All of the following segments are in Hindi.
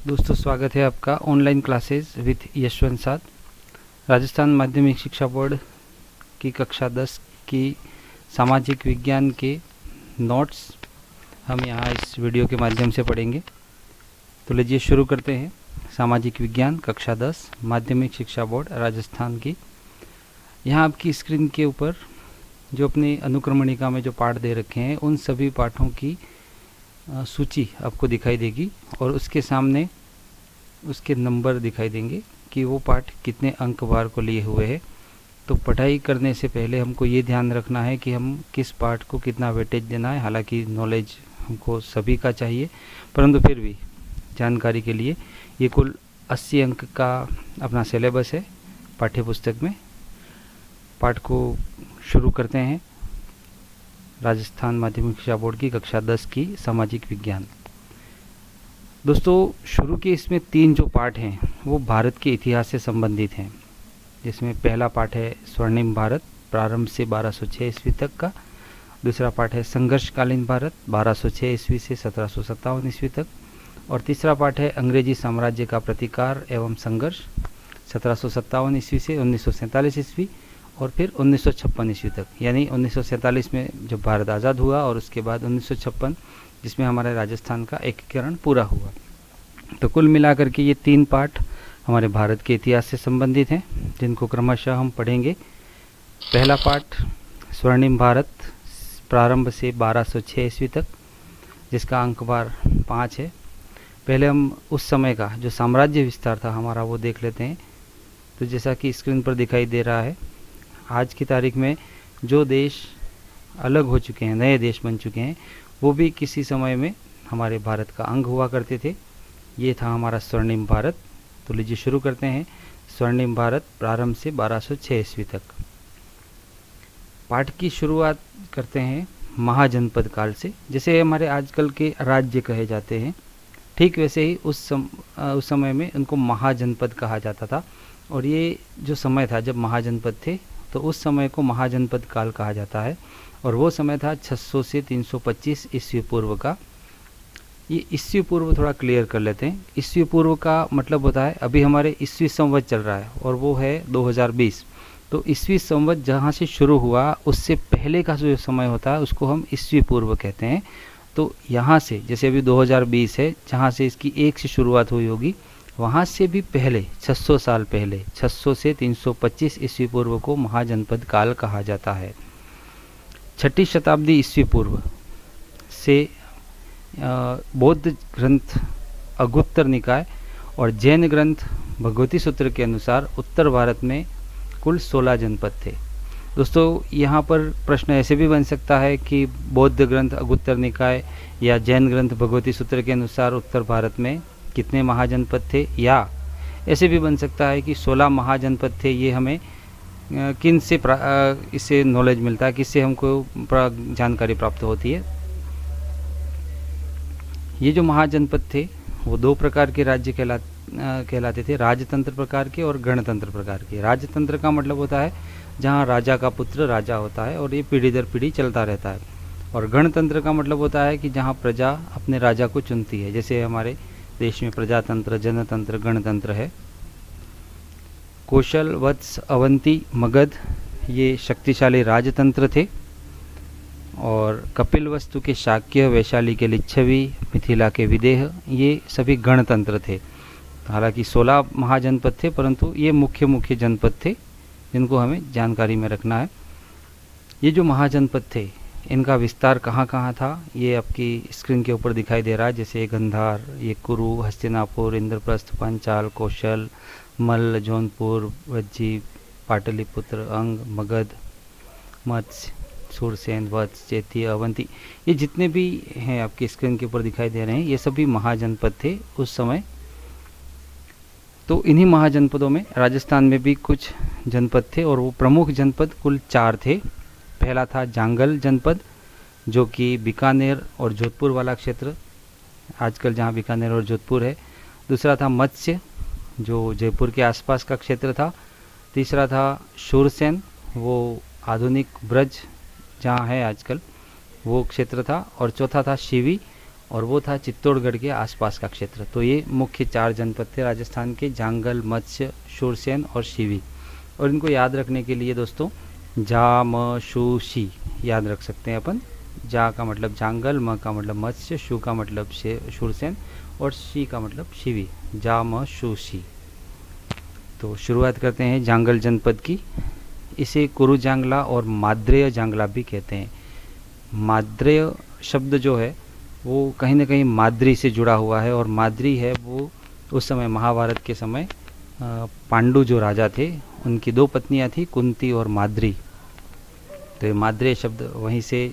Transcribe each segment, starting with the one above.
दोस्तों, स्वागत है आपका ऑनलाइन क्लासेस विद यशवंत साथ। राजस्थान माध्यमिक शिक्षा बोर्ड की कक्षा 10 की सामाजिक विज्ञान के नोट्स हम यहाँ इस वीडियो के माध्यम से पढ़ेंगे। तो लीजिए शुरू करते हैं। सामाजिक विज्ञान कक्षा 10 माध्यमिक शिक्षा बोर्ड राजस्थान की। यहाँ आपकी स्क्रीन के ऊपर जो अपनी अनुक्रमणिका में जो पाठ दे रखे हैं उन सभी पाठों की सूची आपको दिखाई देगी और उसके सामने उसके नंबर दिखाई देंगे कि वो पाठ कितने अंक वार को लिए हुए हैं। तो पढ़ाई करने से पहले हमको ये ध्यान रखना है कि हम किस पाठ को कितना वेटेज देना है। हालांकि नॉलेज हमको सभी का चाहिए, परंतु फिर भी जानकारी के लिए ये कुल 80 अंक का अपना सिलेबस है पाठ्यपुस्तक में। पाठ को शुरू करते हैं। राजस्थान माध्यमिक शिक्षा बोर्ड की कक्षा 10 की सामाजिक विज्ञान। दोस्तों, शुरू के इसमें 3 जो पाठ हैं वो भारत के इतिहास से संबंधित हैं, जिसमें पहला पाठ है स्वर्णिम भारत, प्रारंभ से 1206 ईस्वी तक का। दूसरा पाठ है संघर्षकालीन भारत, 1206 ईस्वी से 1757 ईस्वी तक। और तीसरा पाठ है अंग्रेजी साम्राज्य का प्रतिकार एवं संघर्ष, 1757 ईस्वी से 1947 ईस्वी और फिर 1956 ईस्वी तक। यानी 1947 में जब भारत आज़ाद हुआ और उसके बाद 1956 जिसमें हमारे राजस्थान का एकीकरण पूरा हुआ। तो कुल मिलाकर के ये 3 पाठ हमारे भारत के इतिहास से संबंधित हैं, जिनको क्रमशः हम पढ़ेंगे। पहला पाठ स्वर्णिम भारत, प्रारंभ से 1206 ईस्वी तक, जिसका अंकवार 5 है। पहले हम उस समय का जो साम्राज्य विस्तार था हमारा वो देख लेते हैं। तो जैसा कि स्क्रीन पर दिखाई दे रहा है, आज की तारीख में जो देश अलग हो चुके हैं, नए देश बन चुके हैं, वो भी किसी समय में हमारे भारत का अंग हुआ करते थे। ये था हमारा स्वर्णिम भारत। तो लीजिए शुरू करते हैं। स्वर्णिम भारत, प्रारंभ से 1206 ईस्वी तक। पाठ की शुरुआत करते हैं महाजनपद काल से। जैसे हमारे आजकल के राज्य कहे जाते हैं, ठीक वैसे ही उस समय में उनको महाजनपद कहा जाता था। और ये जो समय था जब महाजनपद थे, तो उस समय को महाजनपद काल कहा जाता है। और वो समय था 600 से 325 ईस्वी पूर्व का। ये ईस्वी पूर्व थोड़ा क्लियर कर लेते हैं। ईस्वी पूर्व का मतलब होता है अभी हमारे ईस्वी संवत चल रहा है और वो है 2020। तो ईस्वी संवत जहाँ से शुरू हुआ उससे पहले का जो समय होता है उसको हम ईस्वी पूर्व कहते हैं। तो यहाँ से जैसे अभी 2020 है, जहाँ से इसकी 1 से शुरुआत हुई होगी, वहाँ से भी पहले 600 साल पहले 600 से 325 ईस्वी पूर्व को महाजनपद काल कहा जाता है। 6ठी शताब्दी ईस्वी पूर्व से बौद्ध ग्रंथ अगुत्तर निकाय और जैन ग्रंथ भगवती सूत्र के अनुसार उत्तर भारत में कुल 16 जनपद थे। दोस्तों, यहाँ पर प्रश्न ऐसे भी बन सकता है कि बौद्ध ग्रंथ अगुत्तर निकाय या जैन ग्रंथ भगवती सूत्र के अनुसार उत्तर भारत में कितने महाजनपद थे, या ऐसे भी बन सकता है कि 16 महाजनपद थे। ये हमें किन से इससे नॉलेज मिलता है, किससे हमको जानकारी प्राप्त होती है। ये जो महाजनपद थे वो 2 प्रकार के राज्य कहलाते थे, राजतंत्र प्रकार के और गणतंत्र प्रकार के। राजतंत्र का मतलब होता है जहाँ राजा का पुत्र राजा होता है और ये पीढ़ी दर पीढ़ी चलता रहता है। और गणतंत्र का मतलब होता है कि जहाँ प्रजा अपने राजा को चुनती है, जैसे हमारे देश में प्रजातंत्र, जनतंत्र, गणतंत्र है। कौशल, वत्स, अवंती, मगध ये शक्तिशाली राजतंत्र थे। और कपिलवस्तु के शाक्य, वैशाली के लिच्छवी, मिथिला के विदेह ये सभी गणतंत्र थे। हालांकि 16 महाजनपद थे, परंतु ये मुख्य मुख्य जनपद थे जिनको हमें जानकारी में रखना है। ये जो महाजनपद थे इनका विस्तार कहाँ कहाँ था ये आपकी स्क्रीन के ऊपर दिखाई दे रहा है। जैसे गंधार, ये कुरु, हस्तिनापुर, इंद्रप्रस्थ, पांचाल, कौशल, मल्ल, जौनपुर, वज्जी, पाटलिपुत्र, अंग, मगध, मत्स्य, सूरसेन, वत्स, चैती, अवंती, ये जितने भी हैं आपकी स्क्रीन के ऊपर दिखाई दे रहे हैं, ये सभी महाजनपद थे उस समय। तो इन्हीं महाजनपदों में राजस्थान में भी कुछ जनपद थे और वो प्रमुख जनपद कुल 4 थे। पहला था जांगल जनपद, जो कि बीकानेर और जोधपुर वाला क्षेत्र, आजकल जहाँ बीकानेर और जोधपुर है। दूसरा था मत्स्य, जो जयपुर के आसपास का क्षेत्र था। तीसरा था शूरसेन, वो आधुनिक ब्रज जहाँ है आजकल वो क्षेत्र था। और चौथा था शिवी और वो था चित्तौड़गढ़ के आसपास का क्षेत्र। तो ये मुख्य 4 जनपद थे राजस्थान के, जांगल, मत्स्य, शूरसेन और शिवी। और इनको याद रखने के लिए दोस्तों जा, म, शू, शी याद रख सकते हैं अपन। जा का मतलब जांगल, म का मतलब मत्स्य, शू का मतलब शूरसेन और शी का मतलब शिवी। जा, म, शू, शी। तो शुरुआत करते हैं जांगल जनपद की। इसे कुरु जांगला और माद्रेय जांगला भी कहते हैं। माद्रेय शब्द जो है वो कहीं ना कहीं माद्री से जुड़ा हुआ है, और माद्री है वो उस समय महाभारत के समय पांडु जो राजा थे उनकी 2 पत्नियां थी, कुंती और माद्री। तो ये माद्रेय शब्द वहीं से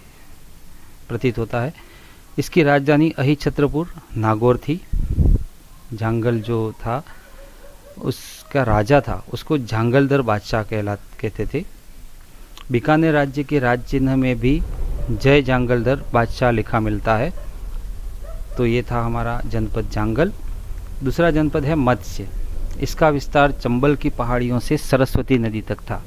प्रतीत होता है। इसकी राजधानी अहिछत्रपुर नागौर थी। जांगल जो था उसका राजा था, उसको झांगलदर बादशाह कहते थे। बीकानेर राज्य के राज चिन्ह में भी जय जांगलदर बादशाह लिखा मिलता है। तो ये था हमारा जनपद जांगल। दूसरा जनपद है मत्स्य। इसका विस्तार चंबल की पहाड़ियों से सरस्वती नदी तक था।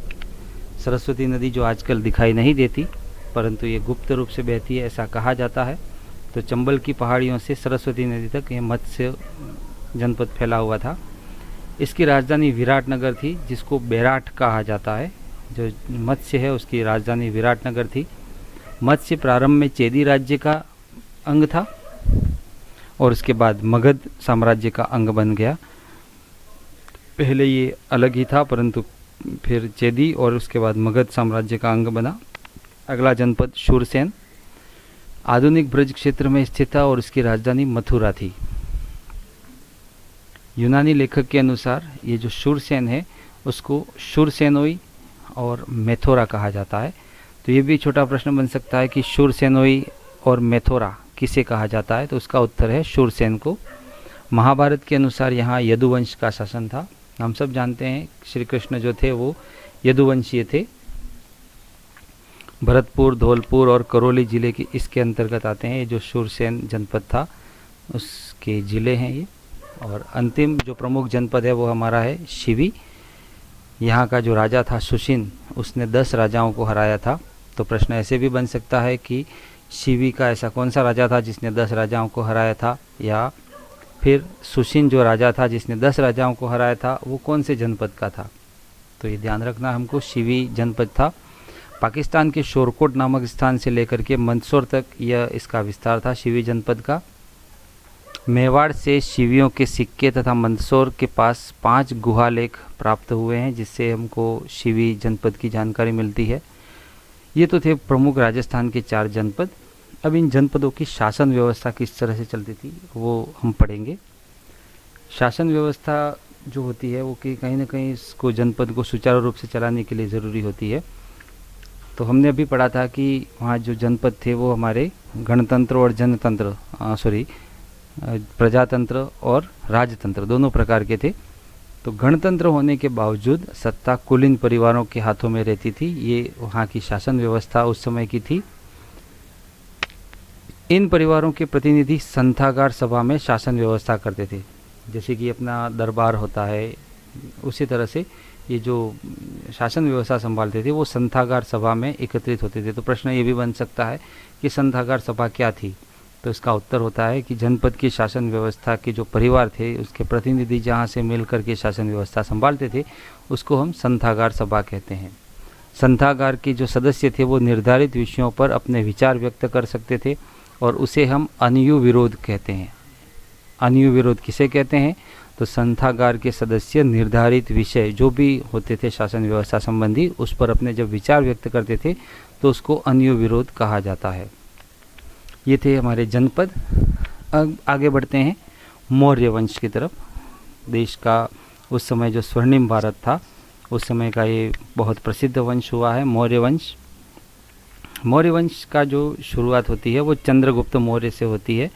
सरस्वती नदी जो आजकल दिखाई नहीं देती, परंतु ये गुप्त रूप से बहती है ऐसा कहा जाता है। तो चंबल की पहाड़ियों से सरस्वती नदी तक ये मत्स्य जनपद फैला हुआ था। इसकी राजधानी विराटनगर थी, जिसको बेराट कहा जाता है। जो मत्स्य है उसकी राजधानी विराटनगर थी। मत्स्य प्रारंभ में चेदी राज्य का अंग था और उसके बाद मगध साम्राज्य का अंग बन गया। पहले ये अलग ही था, परंतु फिर चेदी और उसके बाद मगध साम्राज्य का अंग बना। अगला जनपद शूरसेन आधुनिक ब्रज क्षेत्र में स्थित था और इसकी राजधानी मथुरा थी। यूनानी लेखक के अनुसार ये जो शूरसेन है उसको शूरसेनोई और मेथोरा कहा जाता है। तो ये भी छोटा प्रश्न बन सकता है कि शूरसेनोई और मेथोरा किसे कहा जाता है, तो उसका उत्तर है शूरसेन को। महाभारत के अनुसार यहाँ यदुवंश का शासन था। हम सब जानते हैं श्री कृष्ण जो थे वो यदुवंशीय थे। भरतपुर, धौलपुर और करौली जिले के इसके अंतर्गत आते हैं। ये जो शूरसेन जनपद था उसके जिले हैं ये। और अंतिम जो प्रमुख जनपद है वो हमारा है शिवी। यहाँ का जो राजा था सुशिन, उसने 10 राजाओं को हराया था। तो प्रश्न ऐसे भी बन सकता है कि शिवी का ऐसा कौन सा राजा था जिसने 10 राजाओं को हराया था, या फिर सुशिन जो राजा था जिसने 10 राजाओं को हराया था वो कौन से जनपद का था। तो ये ध्यान रखना हमको, शिवी जनपद था। पाकिस्तान के शोरकोट नामक स्थान से लेकर के मंदसौर तक यह इसका विस्तार था शिवी जनपद का। मेवाड़ से शिवियों के सिक्के तथा मंदसौर के पास 5 गुहा लेख प्राप्त हुए हैं, जिससे हमको शिवी जनपद की जानकारी मिलती है। ये तो थे प्रमुख राजस्थान के 4 जनपद। अब इन जनपदों की शासन व्यवस्था किस तरह से चलती थी वो हम पढ़ेंगे। शासन व्यवस्था जो होती है वो कि कहीं ना कहीं इसको जनपद को सुचारू रूप से चलाने के लिए ज़रूरी होती है। तो हमने अभी पढ़ा था कि वहाँ जो जनपद थे वो हमारे गणतंत्र और जनतंत्र प्रजातंत्र और राजतंत्र दोनों प्रकार के थे। तो गणतंत्र होने के बावजूद सत्ता कुलीन परिवारों के हाथों में रहती थी। ये वहाँ की शासन व्यवस्था उस समय की थी। इन परिवारों के प्रतिनिधि संथागार सभा में शासन व्यवस्था करते थे। जैसे कि अपना दरबार होता है, उसी तरह से ये जो शासन व्यवस्था संभालते थे वो संथागार सभा में एकत्रित होते थे। तो प्रश्न ये भी बन सकता है कि संथागार सभा क्या थी। तो इसका उत्तर होता है कि जनपद की शासन व्यवस्था के जो परिवार थे उसके प्रतिनिधि जहाँ से मिलकर के शासन व्यवस्था संभालते थे उसको हम संथागार सभा कहते हैं। संथागार के जो सदस्य थे वो निर्धारित विषयों पर अपने विचार व्यक्त कर सकते थे और उसे हम अनुयु विरोध कहते हैं। अनुयु विरोध किसे कहते हैं? तो संथागार के सदस्य निर्धारित विषय जो भी होते थे शासन व्यवस्था संबंधी उस पर अपने जब विचार व्यक्त करते थे तो उसको अनुयु विरोध कहा जाता है। ये थे हमारे जनपद। अब आगे बढ़ते हैं मौर्य वंश की तरफ। देश का उस समय जो स्वर्णिम भारत था उस समय का ये बहुत प्रसिद्ध वंश हुआ है मौर्य वंश। मौर्य वंश का जो शुरुआत होती है वो चंद्रगुप्त मौर्य से होती है,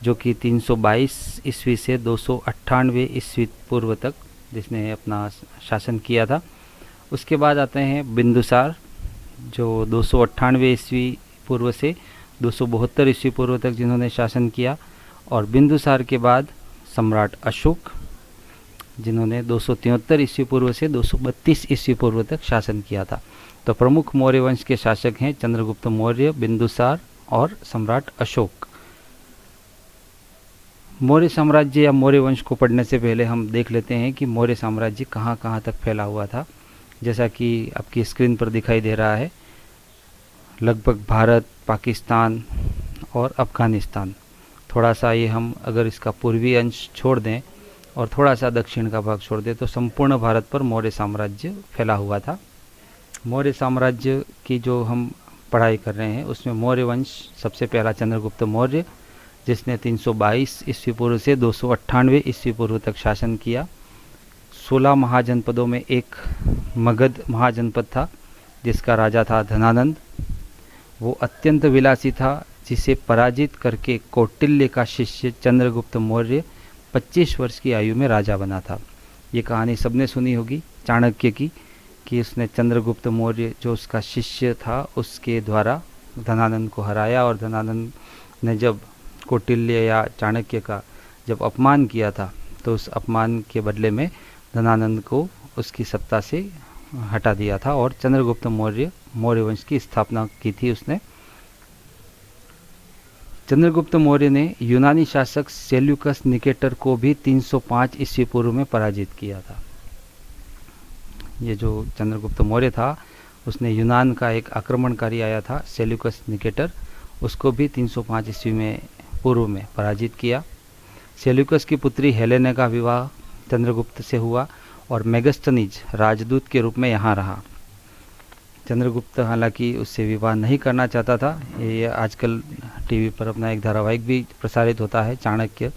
जो कि 322 ईस्वी से 298 ईस्वी पूर्व तक जिसने अपना शासन किया था। उसके बाद आते हैं बिंदुसार जो 298 ईस्वी पूर्व से 272 ईस्वी पूर्व तक जिन्होंने शासन किया, और बिंदुसार के बाद सम्राट अशोक जिन्होंने 273 ईस्वी पूर्व से 232 ईस्वी पूर्व तक शासन किया था। तो प्रमुख मौर्य वंश के शासक हैं चंद्रगुप्त मौर्य, बिंदुसार और सम्राट अशोक। मौर्य साम्राज्य या मौर्य वंश को पढ़ने से पहले हम देख लेते हैं कि मौर्य साम्राज्य कहाँ कहाँ तक फैला हुआ था। जैसा कि आपकी स्क्रीन पर दिखाई दे रहा है, लगभग भारत, पाकिस्तान और अफ़गानिस्तान। थोड़ा सा ये हम अगर इसका पूर्वी अंश छोड़ दें और थोड़ा सा दक्षिण का भाग छोड़ दें तो संपूर्ण भारत पर मौर्य साम्राज्य फैला हुआ था। मौर्य साम्राज्य की जो हम पढ़ाई कर रहे हैं उसमें मौर्य वंश सबसे पहला चंद्रगुप्त मौर्य, जिसने 322 ईस्वी पूर्व से 298 ईस्वी पूर्व तक शासन किया। 16 महाजनपदों में एक मगध महाजनपद था जिसका राजा था धनानंद। वो अत्यंत विलासी था, जिसे पराजित करके कौटिल्य का शिष्य चंद्रगुप्त मौर्य 25 वर्ष की आयु में राजा बना था। ये कहानी सबने सुनी होगी चाणक्य की, कि उसने चंद्रगुप्त मौर्य जो उसका शिष्य था उसके द्वारा धनानंद को हराया, और धनानंद ने जब कौटिल्य या चाणक्य का जब अपमान किया था तो उस अपमान के बदले में धनानंद को उसकी सत्ता से हटा दिया था और चंद्रगुप्त मौर्य मौर्य वंश की स्थापना की थी उसने। चंद्रगुप्त मौर्य ने यूनानी शासक सेल्यूकस निकेटर को भी 305 ईस्वी पूर्व में पराजित किया था। ये जो चंद्रगुप्त मौर्य था उसने यूनान का एक आक्रमणकारी आया था सेल्यूकस निकेटर, उसको भी 305 ईस्वी में पूर्व में पराजित किया। सेल्यूकस की पुत्री हेलेना का विवाह चंद्रगुप्त से हुआ और मेगस्थनीज राजदूत के रूप में यहाँ रहा। चंद्रगुप्त हालांकि उससे विवाह नहीं करना चाहता था। ये आजकल टीवी पर अपना एक धारावाहिक भी प्रसारित होता है चाणक्य,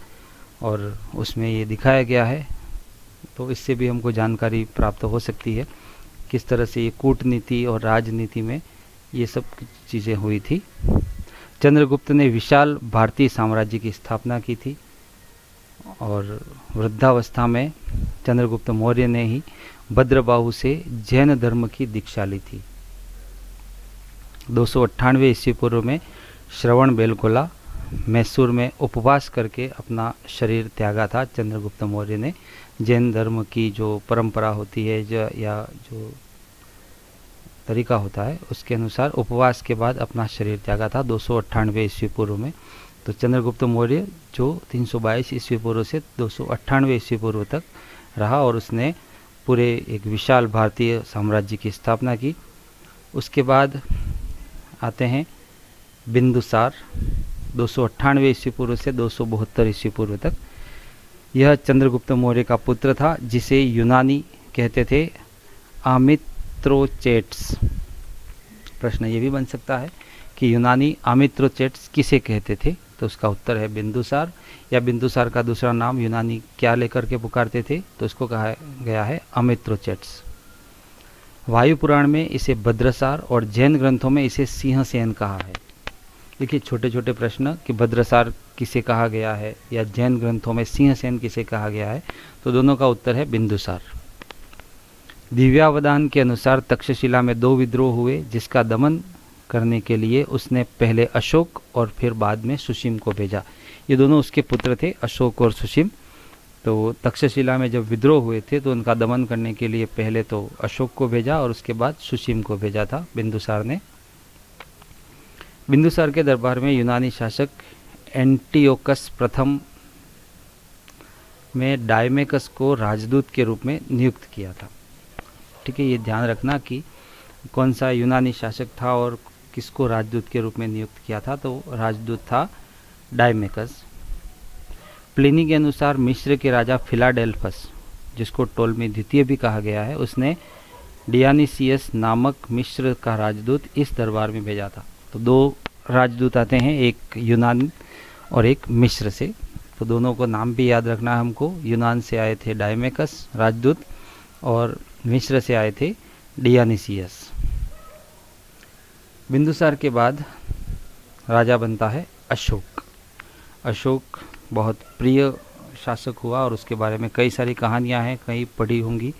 और उसमें ये दिखाया गया है, तो इससे भी हमको जानकारी प्राप्त हो सकती है किस तरह से ये कूटनीति और राजनीति में ये सब चीज़ें हुई थी। चंद्रगुप्त ने विशाल भारतीय साम्राज्य की स्थापना की थी और वृद्धावस्था में चंद्रगुप्त मौर्य ने ही भद्रबाहु से जैन धर्म की दीक्षा ली थी। 298 ईस्वी पूर्व में श्रवण बेलगोला मैसूर में उपवास करके अपना शरीर त्यागा था चंद्रगुप्त मौर्य ने। जैन धर्म की जो परंपरा होती है या जो तरीका होता है उसके अनुसार उपवास के बाद अपना शरीर त्यागा था 298 ईस्वी पूर्व में। तो चंद्रगुप्त मौर्य जो 322 ईस्वी पूर्व से 298 ईस्वी पूर्व तक रहा और उसने पूरे एक विशाल भारतीय साम्राज्य की स्थापना की। उसके बाद आते हैं बिंदुसार 298 ईस्वी पूर्व से 272 ईस्वी पूर्व तक। यह चंद्रगुप्त मौर्य का पुत्र था जिसे यूनानी कहते थे आमित्रोचेट्स। प्रश्न ये भी बन सकता है कि यूनानी आमित्रोचेट्स किसे कहते थे, तो उसका उत्तर है बिंदुसार, या बिंदुसार का दूसरा नाम यूनानी क्या लेकर के पुकारते थे, तो इसको कहा गया है आमित्रोचेट्स। वायु पुराण में इसे भद्रसार और जैन ग्रंथों में इसे सिंहसेन कहा है। देखिए छोटे छोटे प्रश्न कि भद्रसार किसे कहा गया है या जैन ग्रंथों में सिंहसेन किसे कहा गया है, तो दोनों का उत्तर है बिंदुसार। दिव्यावदान के अनुसार तक्षशिला में 2 विद्रोह हुए जिसका दमन करने के लिए उसने पहले अशोक और फिर बाद में सुशीम को भेजा। ये दोनों उसके पुत्र थे, अशोक और सुशीम। तो तक्षशिला में जब विद्रोह हुए थे तो उनका दमन करने के लिए पहले तो अशोक को भेजा और उसके बाद सुशीम को भेजा था बिंदुसार ने। बिंदुसार के दरबार में यूनानी शासक एंटियोकस प्रथम में डायमेकस को राजदूत के रूप में नियुक्त किया था। ठीक है, ये ध्यान रखना कि कौन सा यूनानी शासक था और किसको राजदूत के रूप में नियुक्त किया था, तो राजदूत था डायमेकस। प्लिनी के अनुसार मिस्र के राजा फिलाडेल्फस, जिसको टोलमी द्वितीय भी कहा गया है, उसने डियानिसियस नामक मिस्र का राजदूत इस दरबार में भेजा था। तो 2 राजदूत आते हैं, एक यूनान और एक मिस्र से, तो दोनों को नाम भी याद रखना है हमको। यूनान से आए थे डायमेकस राजदूत और मिस्र से आए थे डियानिसियस। बिंदुसार के बाद राजा बनता है अशोक। अशोक बहुत प्रिय शासक हुआ और उसके बारे में कई सारी कहानियां हैं, कहीं पढ़ी होंगी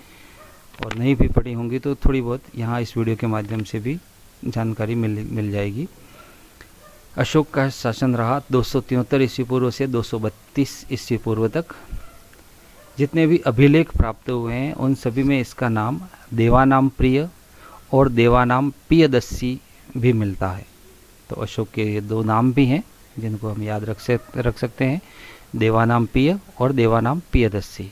और नहीं भी पढ़ी होंगी, तो थोड़ी बहुत यहाँ इस वीडियो के माध्यम से भी जानकारी मिल जाएगी। अशोक का शासन रहा 273 ईस्वी पूर्व से 232 ईस्वी पूर्व तक। जितने भी अभिलेख प्राप्त हुए हैं उन सभी में इसका नाम देवानाम प्रिय और देवानाम पियदस्सी भी मिलता है। तो अशोक के ये 2 नाम भी हैं जिनको हम याद रख सकते हैं, देवानाम पिय और देवानाम पियदस्सी।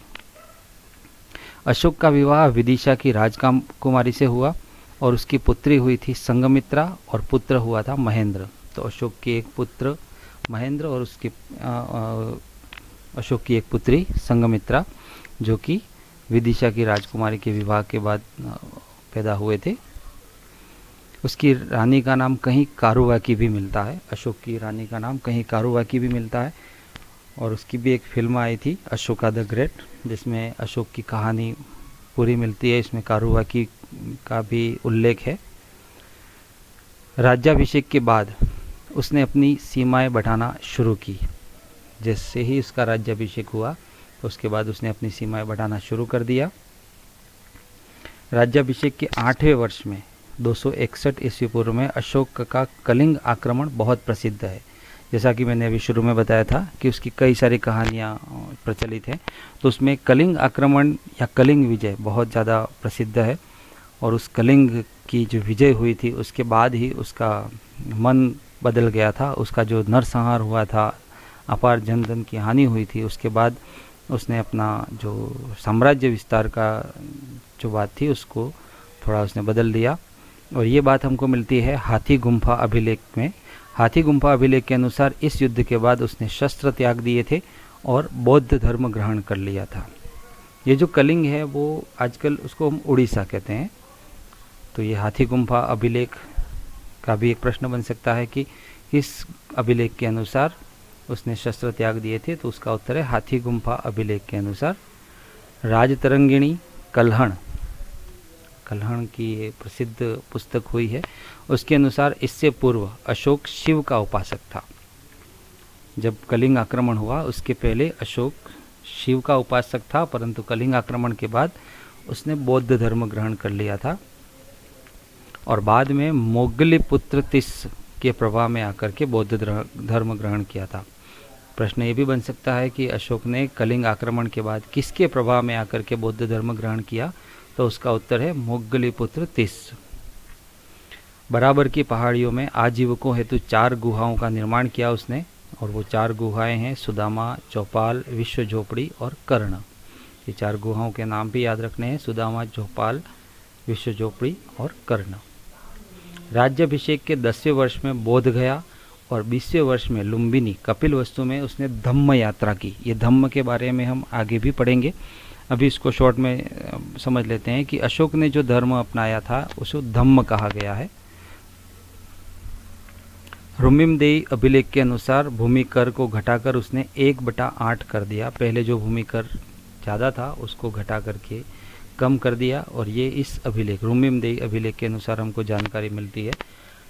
अशोक का विवाह विदिशा की राजकुमारी से हुआ और उसकी पुत्री हुई थी संघमित्रा और पुत्र हुआ था महेंद्र। तो अशोक की एक पुत्र महेंद्र और उसकी अशोक की एक पुत्री संघमित्रा, जो कि विदिशा की राजकुमारी के विवाह के बाद पैदा हुए थे। उसकी रानी का नाम कहीं कारुवाकी भी मिलता है, अशोक की रानी का नाम कहीं कारुवाकी भी मिलता है। और उसकी भी एक फिल्म आई थी अशोका द ग्रेट, जिसमें अशोक की कहानी पूरी मिलती है, इसमें कारुवाकी का भी उल्लेख है। राज्याभिषेक के बाद उसने अपनी सीमाएं बढ़ाना शुरू की। जैसे ही उसका राज्याभिषेक हुआ तो उसके बाद उसने अपनी सीमाएं बढ़ाना शुरू कर दिया। राज्याभिषेक के 8वें वर्ष में 261 ईस्वी पूर्व में अशोक का कलिंग आक्रमण बहुत प्रसिद्ध है। जैसा कि मैंने अभी शुरू में बताया था कि उसकी कई सारी कहानियाँ प्रचलित हैं, तो उसमें कलिंग आक्रमण या कलिंग विजय बहुत ज़्यादा प्रसिद्ध है। और उस कलिंग की जो विजय हुई थी उसके बाद ही उसका मन बदल गया था। उसका जो नरसंहार हुआ था, अपार जन धन की हानि हुई थी, उसके बाद उसने अपना जो साम्राज्य विस्तार का जो बात थी उसको थोड़ा उसने बदल दिया। और ये बात हमको मिलती है हाथी गुम्फा अभिलेख में। हाथी गुम्फा अभिलेख के अनुसार इस युद्ध के बाद उसने शस्त्र त्याग दिए थे और बौद्ध धर्म ग्रहण कर लिया था। ये जो कलिंग है वो आजकल उसको हम उड़ीसा कहते हैं। तो ये हाथी गुम्फा अभिलेख का भी एक प्रश्न बन सकता है कि इस अभिलेख के अनुसार उसने शस्त्र त्याग दिए थे, तो उसका उत्तर है हाथी गुम्फा अभिलेख के अनुसार। राजतरंगिणी कल्हण की ये प्रसिद्ध पुस्तक हुई है, उसके अनुसार इससे पूर्व अशोक शिव का उपासक था। जब कलिंग आक्रमण हुआ उसके पहले अशोक शिव का उपासक था, परंतु कलिंग आक्रमण के बाद उसने बौद्ध धर्म ग्रहण कर लिया था और बाद में मोगलीपुत्र तिस के प्रभाव में आकर के बौद्ध धर्म ग्रहण किया था। प्रश्न ये भी बन सकता है कि अशोक ने कलिंग आक्रमण के बाद किसके प्रभाव में आकर के बौद्ध धर्म ग्रहण किया, तो उसका उत्तर है मोगलीपुत्र तिस। बराबर की पहाड़ियों में आजीविकों हेतु 4 गुहाओं का निर्माण किया उसने, और वो 4 गुहाएं हैं सुदामा, चौपाल, विश्व झोपड़ी और कर्ण। ये 4 गुहाओं के नाम भी याद रखने हैं, सुदामा, चौपाल, विश्व झोपड़ी और कर्ण। राज्याभिषेक के 10वें वर्ष में बोध गया और 20वें वर्ष में लुम्बिनी कपिलवस्तु में उसने धम्म यात्रा की। ये धम्म के बारे में हम आगे भी पढ़ेंगे, अभी इसको शॉर्ट में समझ लेते हैं कि अशोक ने जो धर्म अपनाया था उसे धम्म कहा गया है। रुमिमदेई अभिलेख के अनुसार भूमि कर को घटाकर उसने 1/8 कर दिया। पहले जो भूमि कर ज़्यादा था उसको घटा करके कम कर दिया, और ये इस अभिलेख रुमिमदेई अभिलेख के अनुसार हमको जानकारी मिलती है।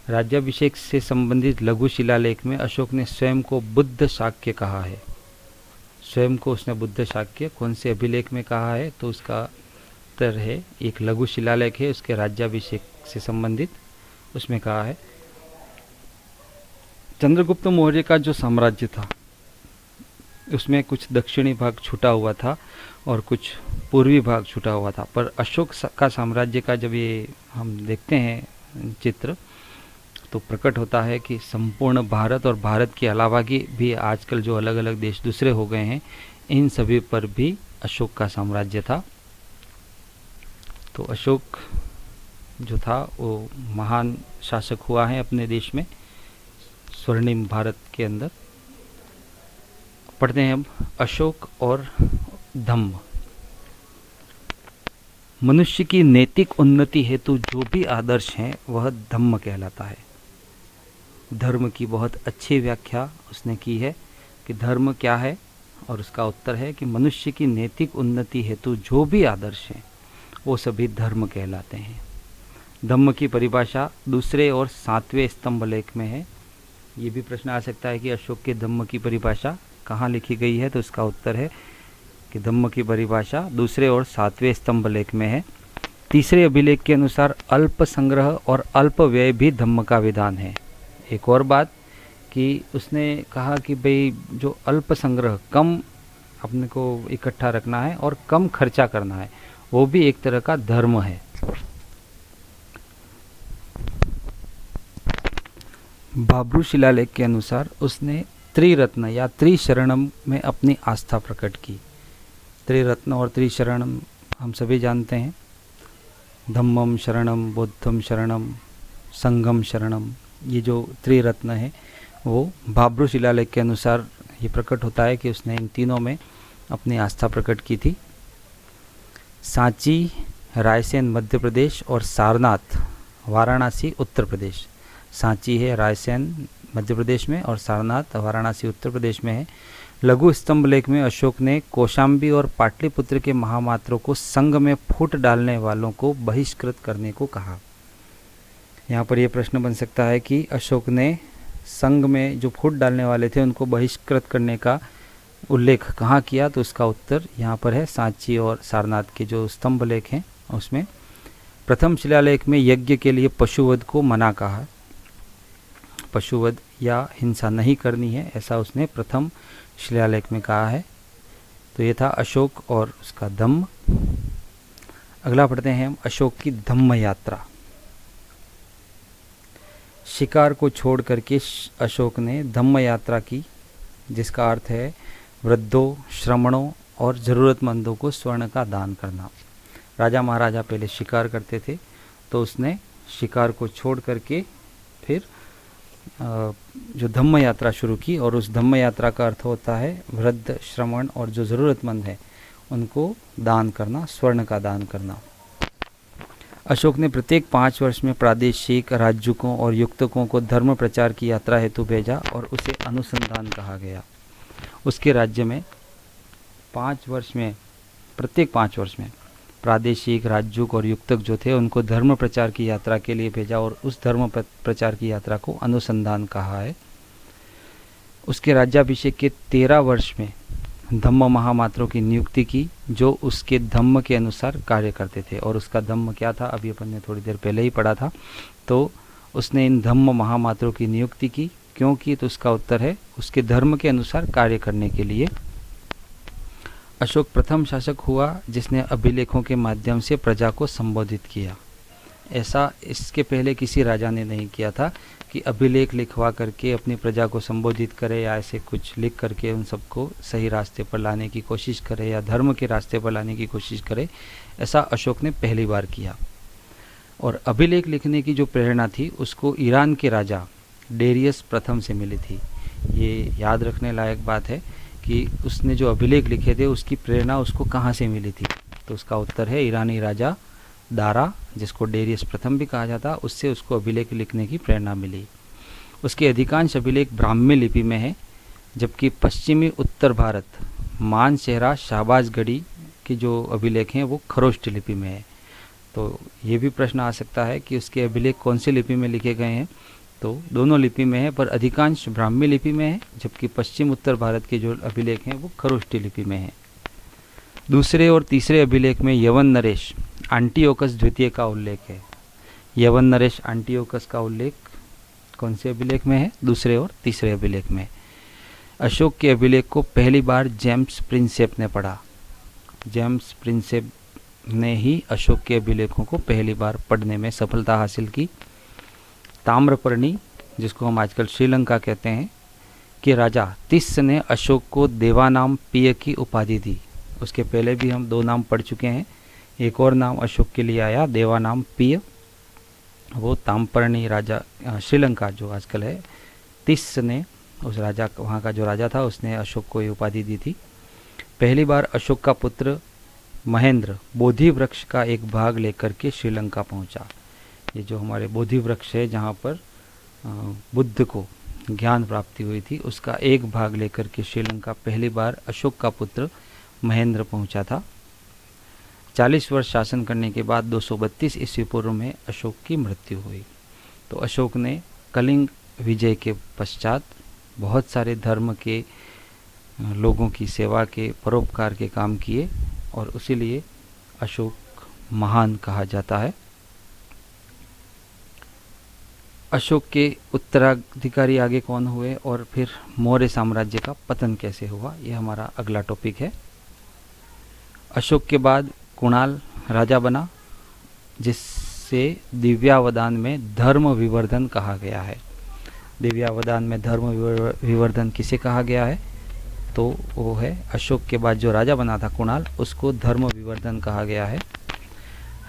राज्याभिषेक से संबंधित लघु शिलालेख में अशोक ने स्वयं को बुद्ध शाक्य कहा है। स्वयं को उसने बुद्ध शाक्य कौन से अभिलेख में कहा है, तो उसका उत्तर है एक लघु शिलालेख है उसके राज्याभिषेक से संबंधित, उसमें कहा है चंद्रगुप्त मौर्य का जो साम्राज्य था उसमें कुछ दक्षिणी भाग छूटा हुआ था और कुछ पूर्वी भाग छूटा हुआ था, पर अशोक का साम्राज्य का जब ये हम देखते हैं चित्र तो प्रकट होता है कि संपूर्ण भारत और भारत के अलावा की भी आजकल जो अलग अलग देश दूसरे हो गए हैं, इन सभी पर भी अशोक का साम्राज्य था। तो अशोक जो था वो महान शासक हुआ है अपने देश में, स्वर्णिम भारत के अंदर। पढ़ते हैं अब अशोक और धम्म। मनुष्य की नैतिक उन्नति हेतु जो भी आदर्श हैं वह धम्म कहलाता है। धर्म की बहुत अच्छी व्याख्या उसने की है कि धर्म क्या है, और उसका उत्तर है कि मनुष्य की नैतिक उन्नति हेतु जो भी आदर्श हैं वो सभी धर्म कहलाते हैं। धम्म की परिभाषा 2 और 7वें स्तंभ लेख में है। ये भी प्रश्न आ सकता है कि अशोक के धम्म की परिभाषा कहाँ लिखी गई है, तो इसका उत्तर है कि धम्म की परिभाषा 2 और 7वें स्तंभ लेख में है। 3 अभिलेख के अनुसार अल्प संग्रह और अल्प व्यय भी धम्म का विधान है। एक और बात कि उसने कहा कि भाई जो अल्प संग्रह, कम अपने को इकट्ठा रखना है और कम खर्चा करना है, वो भी एक तरह का धर्म है। बाबरू शिलालेख के अनुसार उसने त्रिरत्न या त्रिशरणम में अपनी आस्था प्रकट की। त्रिरत्न और त्रिशरणम हम सभी जानते हैं, धम्मम शरणम, बुद्धम शरणम, संघम शरणम। ये जो त्रिरत्न है वो भाब्रू शिलालेख के अनुसार ये प्रकट होता है कि उसने इन तीनों में अपनी आस्था प्रकट की थी। सांची रायसेन मध्य प्रदेश और सारनाथ वाराणसी उत्तर प्रदेश। सांची है रायसेन मध्य प्रदेश में और सारनाथ वाराणसी उत्तर प्रदेश में है। लघु स्तंभ लेख में अशोक ने कौशाम्बी और पाटलिपुत्र के महामात्रों को संघ में फूट डालने वालों को बहिष्कृत करने को कहा। यहाँ पर यह प्रश्न बन सकता है कि अशोक ने संघ में जो फूट डालने वाले थे उनको बहिष्कृत करने का उल्लेख कहाँ किया, तो उसका उत्तर यहाँ पर है सांची और सारनाथ के जो स्तंभ लेख हैं उसमें। प्रथम शिलालेख में यज्ञ के लिए पशुवध को मना कहा, पशुवध या हिंसा नहीं करनी है, ऐसा उसने प्रथम शिलालेख में कहा है। तो ये था अशोक और उसका धम्म। अगला पढ़ते हैं हम अशोक की धम्म यात्रा। शिकार को छोड़ करके अशोक ने धम्म यात्रा की, जिसका अर्थ है वृद्धों, श्रमणों और ज़रूरतमंदों को स्वर्ण का दान करना। राजा महाराजा पहले शिकार करते थे, तो उसने शिकार को छोड़ करके फिर जो धम्म यात्रा शुरू की, और उस धम्म यात्रा का अर्थ होता है वृद्ध, श्रमण और जो ज़रूरतमंद है उनको दान करना, स्वर्ण का दान करना। अशोक ने प्रत्येक 5 वर्ष में प्रादेशिक राजूकों और युक्तकों को धर्म प्रचार की यात्रा हेतु भेजा और उसे अनुसंधान कहा गया। उसके राज्य में 5 वर्ष में, प्रत्येक 5 वर्ष में प्रादेशिक राजूक और युक्तक जो थे उनको धर्म प्रचार की यात्रा के लिए भेजा और उस धर्म प्रचार की यात्रा को अनुसंधान कहा है। उसके राज्याभिषेक के 13 वर्ष में धम्म महामात्रों की नियुक्ति की, जो उसके धम्म के अनुसार कार्य करते थे। और उसका धम्म क्या था, अभी अपन ने थोड़ी देर पहले ही पढ़ा था। तो उसने इन धम्म महामात्रों की नियुक्ति की, क्यों की, तो उसका उत्तर है उसके धर्म के अनुसार कार्य करने के लिए। अशोक प्रथम शासक हुआ जिसने अभिलेखों के माध्यम से प्रजा को संबोधित किया। ऐसा इसके पहले किसी राजा ने नहीं किया था कि अभिलेख लिखवा करके अपनी प्रजा को संबोधित करे या ऐसे कुछ लिख करके उन सबको सही रास्ते पर लाने की कोशिश करे या धर्म के रास्ते पर लाने की कोशिश करे। ऐसा अशोक ने पहली बार किया। और अभिलेख लिखने की जो प्रेरणा थी उसको ईरान के राजा डेरियस प्रथम से मिली थी। ये याद रखने लायक बात है कि उसने जो अभिलेख लिखे थे उसकी प्रेरणा उसको कहाँ से मिली थी, तो उसका उत्तर है ईरानी राजा दारा, जिसको डेरियस प्रथम भी कहा जाता, उससे उसको अभिलेख लिखने की प्रेरणा मिली। उसके अधिकांश अभिलेख ब्राह्मी लिपि में है, जबकि पश्चिमी उत्तर भारत मानसेहरा, शाहबाजगढ़ी के जो अभिलेख हैं वो खरोष्ट लिपि में है। तो ये भी प्रश्न आ सकता है कि उसके अभिलेख कौन सी लिपि में लिखे गए हैं, तो दोनों लिपि में है, पर अधिकांश ब्राह्मी लिपि में है, जबकि पश्चिम उत्तर भारत के जो अभिलेख हैं वो खरोष्टी लिपि में है। दूसरे और तीसरे अभिलेख में यवन नरेश एंटियोकस द्वितीय का उल्लेख है। यवन नरेश एंटियोकस का उल्लेख कौन से अभिलेख में है, दूसरे और तीसरे अभिलेख में। अशोक के अभिलेख को पहली बार जेम्स प्रिंसेप ने पढ़ा। जेम्स प्रिंसेप ने ही अशोक के अभिलेखों को पहली बार पढ़ने में सफलता हासिल की। ताम्रपर्णी, जिसको हम आजकल श्रीलंका कहते हैं, कि राजा तिस्स ने अशोक को देवानाम पिय की उपाधि दी। उसके पहले भी हम 2 नाम पढ़ चुके हैं। एक और नाम अशोक के लिए आया, देवानाम पिय। वो ताम्रपर्णी राजा श्रीलंका जो आजकल है, तिस्स ने, उस राजा, वहाँ का जो राजा था, उसने अशोक को ये उपाधि दी थी। पहली बार अशोक का पुत्र महेंद्र बोधि वृक्ष का एक भाग लेकर के श्रीलंका पहुँचा। ये जो हमारे बोधि वृक्ष है जहाँ पर बुद्ध को ज्ञान प्राप्ति हुई थी, उसका एक भाग लेकर के श्रीलंका पहली बार अशोक का पुत्र महेंद्र पहुँचा था। 40 वर्ष शासन करने के बाद 232 ईस्वी पूर्व में अशोक की मृत्यु हुई। तो अशोक ने कलिंग विजय के पश्चात बहुत सारे धर्म के लोगों की सेवा के, परोपकार के काम किए और इसीलिए अशोक महान कहा जाता है। अशोक के उत्तराधिकारी आगे कौन हुए और फिर मौर्य साम्राज्य का पतन कैसे हुआ, यह हमारा अगला टॉपिक है। अशोक के बाद कुणाल राजा बना, जिससे दिव्यावदान में धर्म विवर्धन कहा गया है। दिव्यावदान में धर्म विवर्धन किसे कहा गया है? तो वो है अशोक के बाद जो राजा बना था कुणाल, उसको धर्म विवर्धन कहा गया है।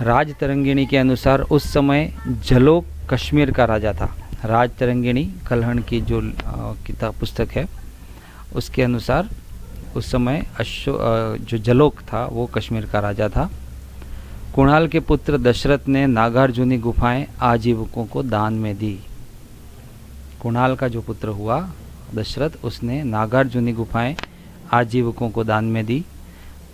राज तरंगिणी के अनुसार उस समय जलोक कश्मीर का राजा था। राज तरंगिणी कल्हण की जो किताब पुस्तक है उसके अनुसार उस समय जो जलोक था वो कश्मीर का राजा था। कुणाल के पुत्र दशरथ ने नागार्जुनी गुफाएं आजीवकों को दान में दी। कुणाल का जो पुत्र हुआ दशरथ, उसने नागार्जुनी गुफाएं आजीवकों को दान में दी।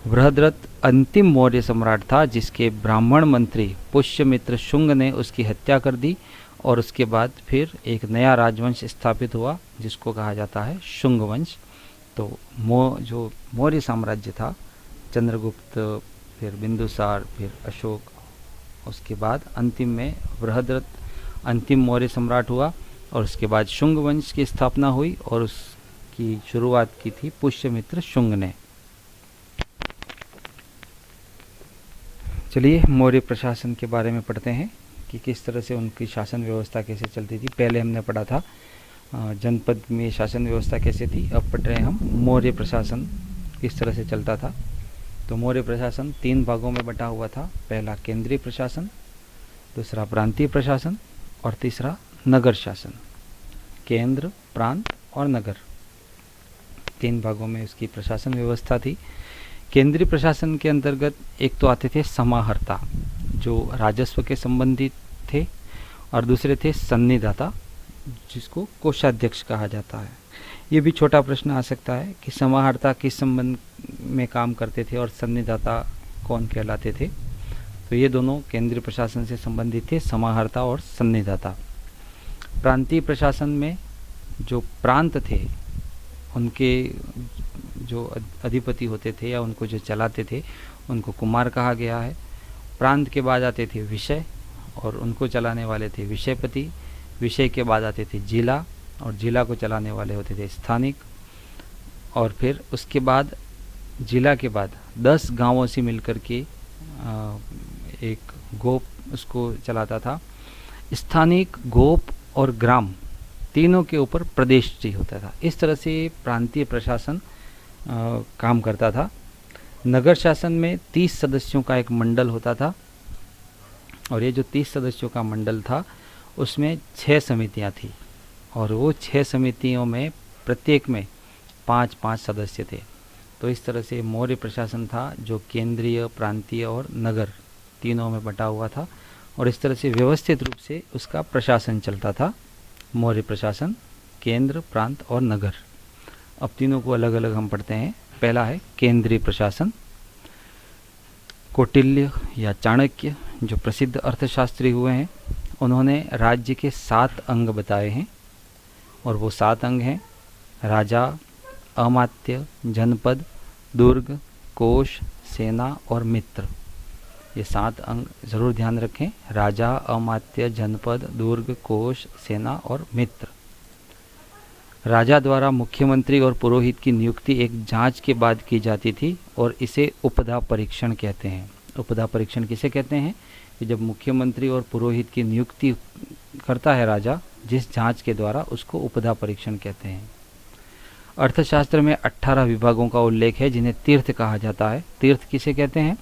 बृहद्रथ अंतिम मौर्य सम्राट था जिसके ब्राह्मण मंत्री पुष्यमित्र शुंग ने उसकी हत्या कर दी और उसके बाद फिर एक नया राजवंश स्थापित हुआ जिसको कहा जाता है शुंग वंश। तो जो मौर्य साम्राज्य था, चंद्रगुप्त, फिर बिंदुसार, फिर अशोक, उसके बाद अंतिम में बृहद्रथ अंतिम मौर्य सम्राट हुआ और उसके बाद शुंग वंश की स्थापना हुई और उसकी शुरुआत की थी पुष्यमित्र शुंग ने। चलिए मौर्य प्रशासन के बारे में पढ़ते हैं कि किस तरह से उनकी शासन व्यवस्था कैसे चलती थी। पहले हमने पढ़ा था जनपद में शासन व्यवस्था कैसे थी, अब पढ़ रहे हैं हम मौर्य प्रशासन किस तरह से चलता था। तो मौर्य प्रशासन 3 भागों में बटा हुआ था। पहला केंद्रीय प्रशासन, दूसरा प्रांतीय प्रशासन और तीसरा नगर शासन। केंद्र, प्रांत और नगर, 3 भागों में उसकी प्रशासन व्यवस्था थी। केंद्रीय प्रशासन के अंतर्गत एक तो आते थे समाहर्ता जो राजस्व के संबंधित थे और दूसरे थे सन्निधाता जिसको कोषाध्यक्ष कहा जाता है। ये भी छोटा प्रश्न आ सकता है कि समाहर्ता किस संबंध में काम करते थे और सन्निधाता कौन कहलाते थे। तो ये दोनों केंद्रीय प्रशासन से संबंधित थे, समाहर्ता और सन्निधाता। प्रांतीय प्रशासन में जो प्रांत थे उनके जो अधिपति होते थे या उनको जो चलाते थे उनको कुमार कहा गया है। प्रांत के बाद आते थे विषय और उनको चलाने वाले थे विषयपति। विषय के बाद आते थे जिला और जिला को चलाने वाले होते थे स्थानिक। और फिर उसके बाद जिला के बाद 10 गांवों से मिलकर के एक गोप उसको चलाता था। स्थानिक, गोप और ग्राम तीनों के ऊपर प्रदेश जी होता था। इस तरह से प्रांतीय प्रशासन काम करता था। नगर शासन में 30 सदस्यों का एक मंडल होता था और ये जो 30 सदस्यों का मंडल था उसमें 6 समितियां थी और वो 6 समितियों में प्रत्येक में 5-5 सदस्य थे। तो इस तरह से मौर्य प्रशासन था जो केंद्रीय, प्रांतीय और नगर तीनों में बटा हुआ था और इस तरह से व्यवस्थित रूप से उसका प्रशासन चलता था। मौर्य प्रशासन, केंद्र, प्रांत और नगर। अब तीनों को अलग अलग हम पढ़ते हैं। पहला है केंद्रीय प्रशासन। कौटिल्य या चाणक्य जो प्रसिद्ध अर्थशास्त्री हुए हैं उन्होंने राज्य के 7 अंग बताए हैं और वो 7 अंग हैं राजा, अमात्य, जनपद, दुर्ग, कोश, सेना और मित्र। ये 7 अंग जरूर ध्यान रखें, राजा, अमात्य, जनपद, दुर्ग, कोश, सेना और मित्र। राजा द्वारा मुख्यमंत्री और पुरोहित की नियुक्ति एक जांच के बाद की जाती थी और इसे उपधा परीक्षण कहते हैं। उपधा परीक्षण किसे कहते हैं? कि जब मुख्यमंत्री और पुरोहित की नियुक्ति करता है राजा जिस जांच के द्वारा, उसको उपधा परीक्षण कहते हैं। अर्थशास्त्र में 18 विभागों का उल्लेख है जिन्हें तीर्थ कहा जाता है। तीर्थ किसे कहते हैं?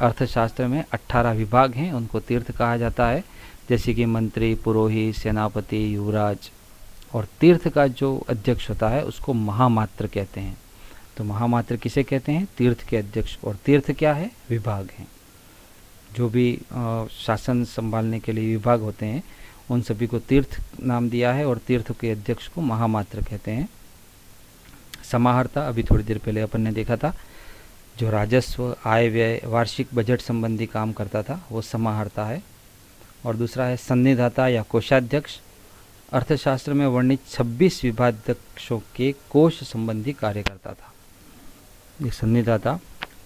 अर्थशास्त्र में 18 विभाग हैं, उनको तीर्थ कहा जाता है, जैसे कि मंत्री, पुरोहित, सेनापति, युवराज। और तीर्थ का जो अध्यक्ष होता है उसको महामात्र कहते हैं। तो महामात्र किसे कहते हैं? तीर्थ के अध्यक्ष। और तीर्थ क्या है? विभाग हैं। जो भी शासन संभालने के लिए विभाग होते हैं उन सभी को तीर्थ नाम दिया है और तीर्थ के अध्यक्ष को महामात्र कहते हैं। समाहर्ता अभी थोड़ी देर पहले अपन ने देखा था, जो राजस्व, आय व्यय, वार्षिक बजट संबंधी काम करता था वो समाहर्ता है। और दूसरा है सन्निधाता या कोषाध्यक्ष। अर्थशास्त्र में वर्णित 26 विभागाध्यक्षों के कोष संबंधी कार्य करता था। ये सन्निधाता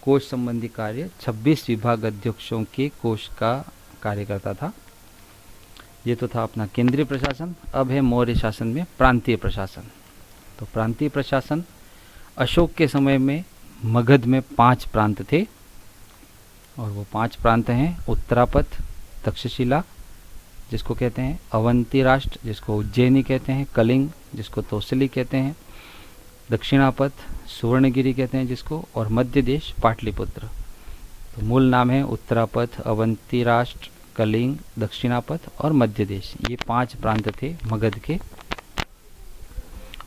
कोष संबंधी कार्य 26 विभाग अध्यक्षों के कोष का कार्य करता था। ये तो था अपना केंद्रीय प्रशासन। अब है मौर्य शासन में प्रांतीय प्रशासन। तो प्रांतीय प्रशासन, अशोक के समय में मगध में 5 प्रांत थे और वो 5 प्रांत हैं उत्तरापथ, तक्षशिला, जिसको कहते हैं अवंती राष्ट्र, जिसको उज्जैनी कहते हैं, कलिंग जिसको तोसली कहते हैं, दक्षिणापथ सुवर्णगिरी कहते हैं जिसको, और मध्य देश पाटलिपुत्र। तो मूल नाम है उत्तरापथ, अवंती राष्ट्र, कलिंग, दक्षिणापथ और मध्य देश। ये 5 प्रांत थे मगध के।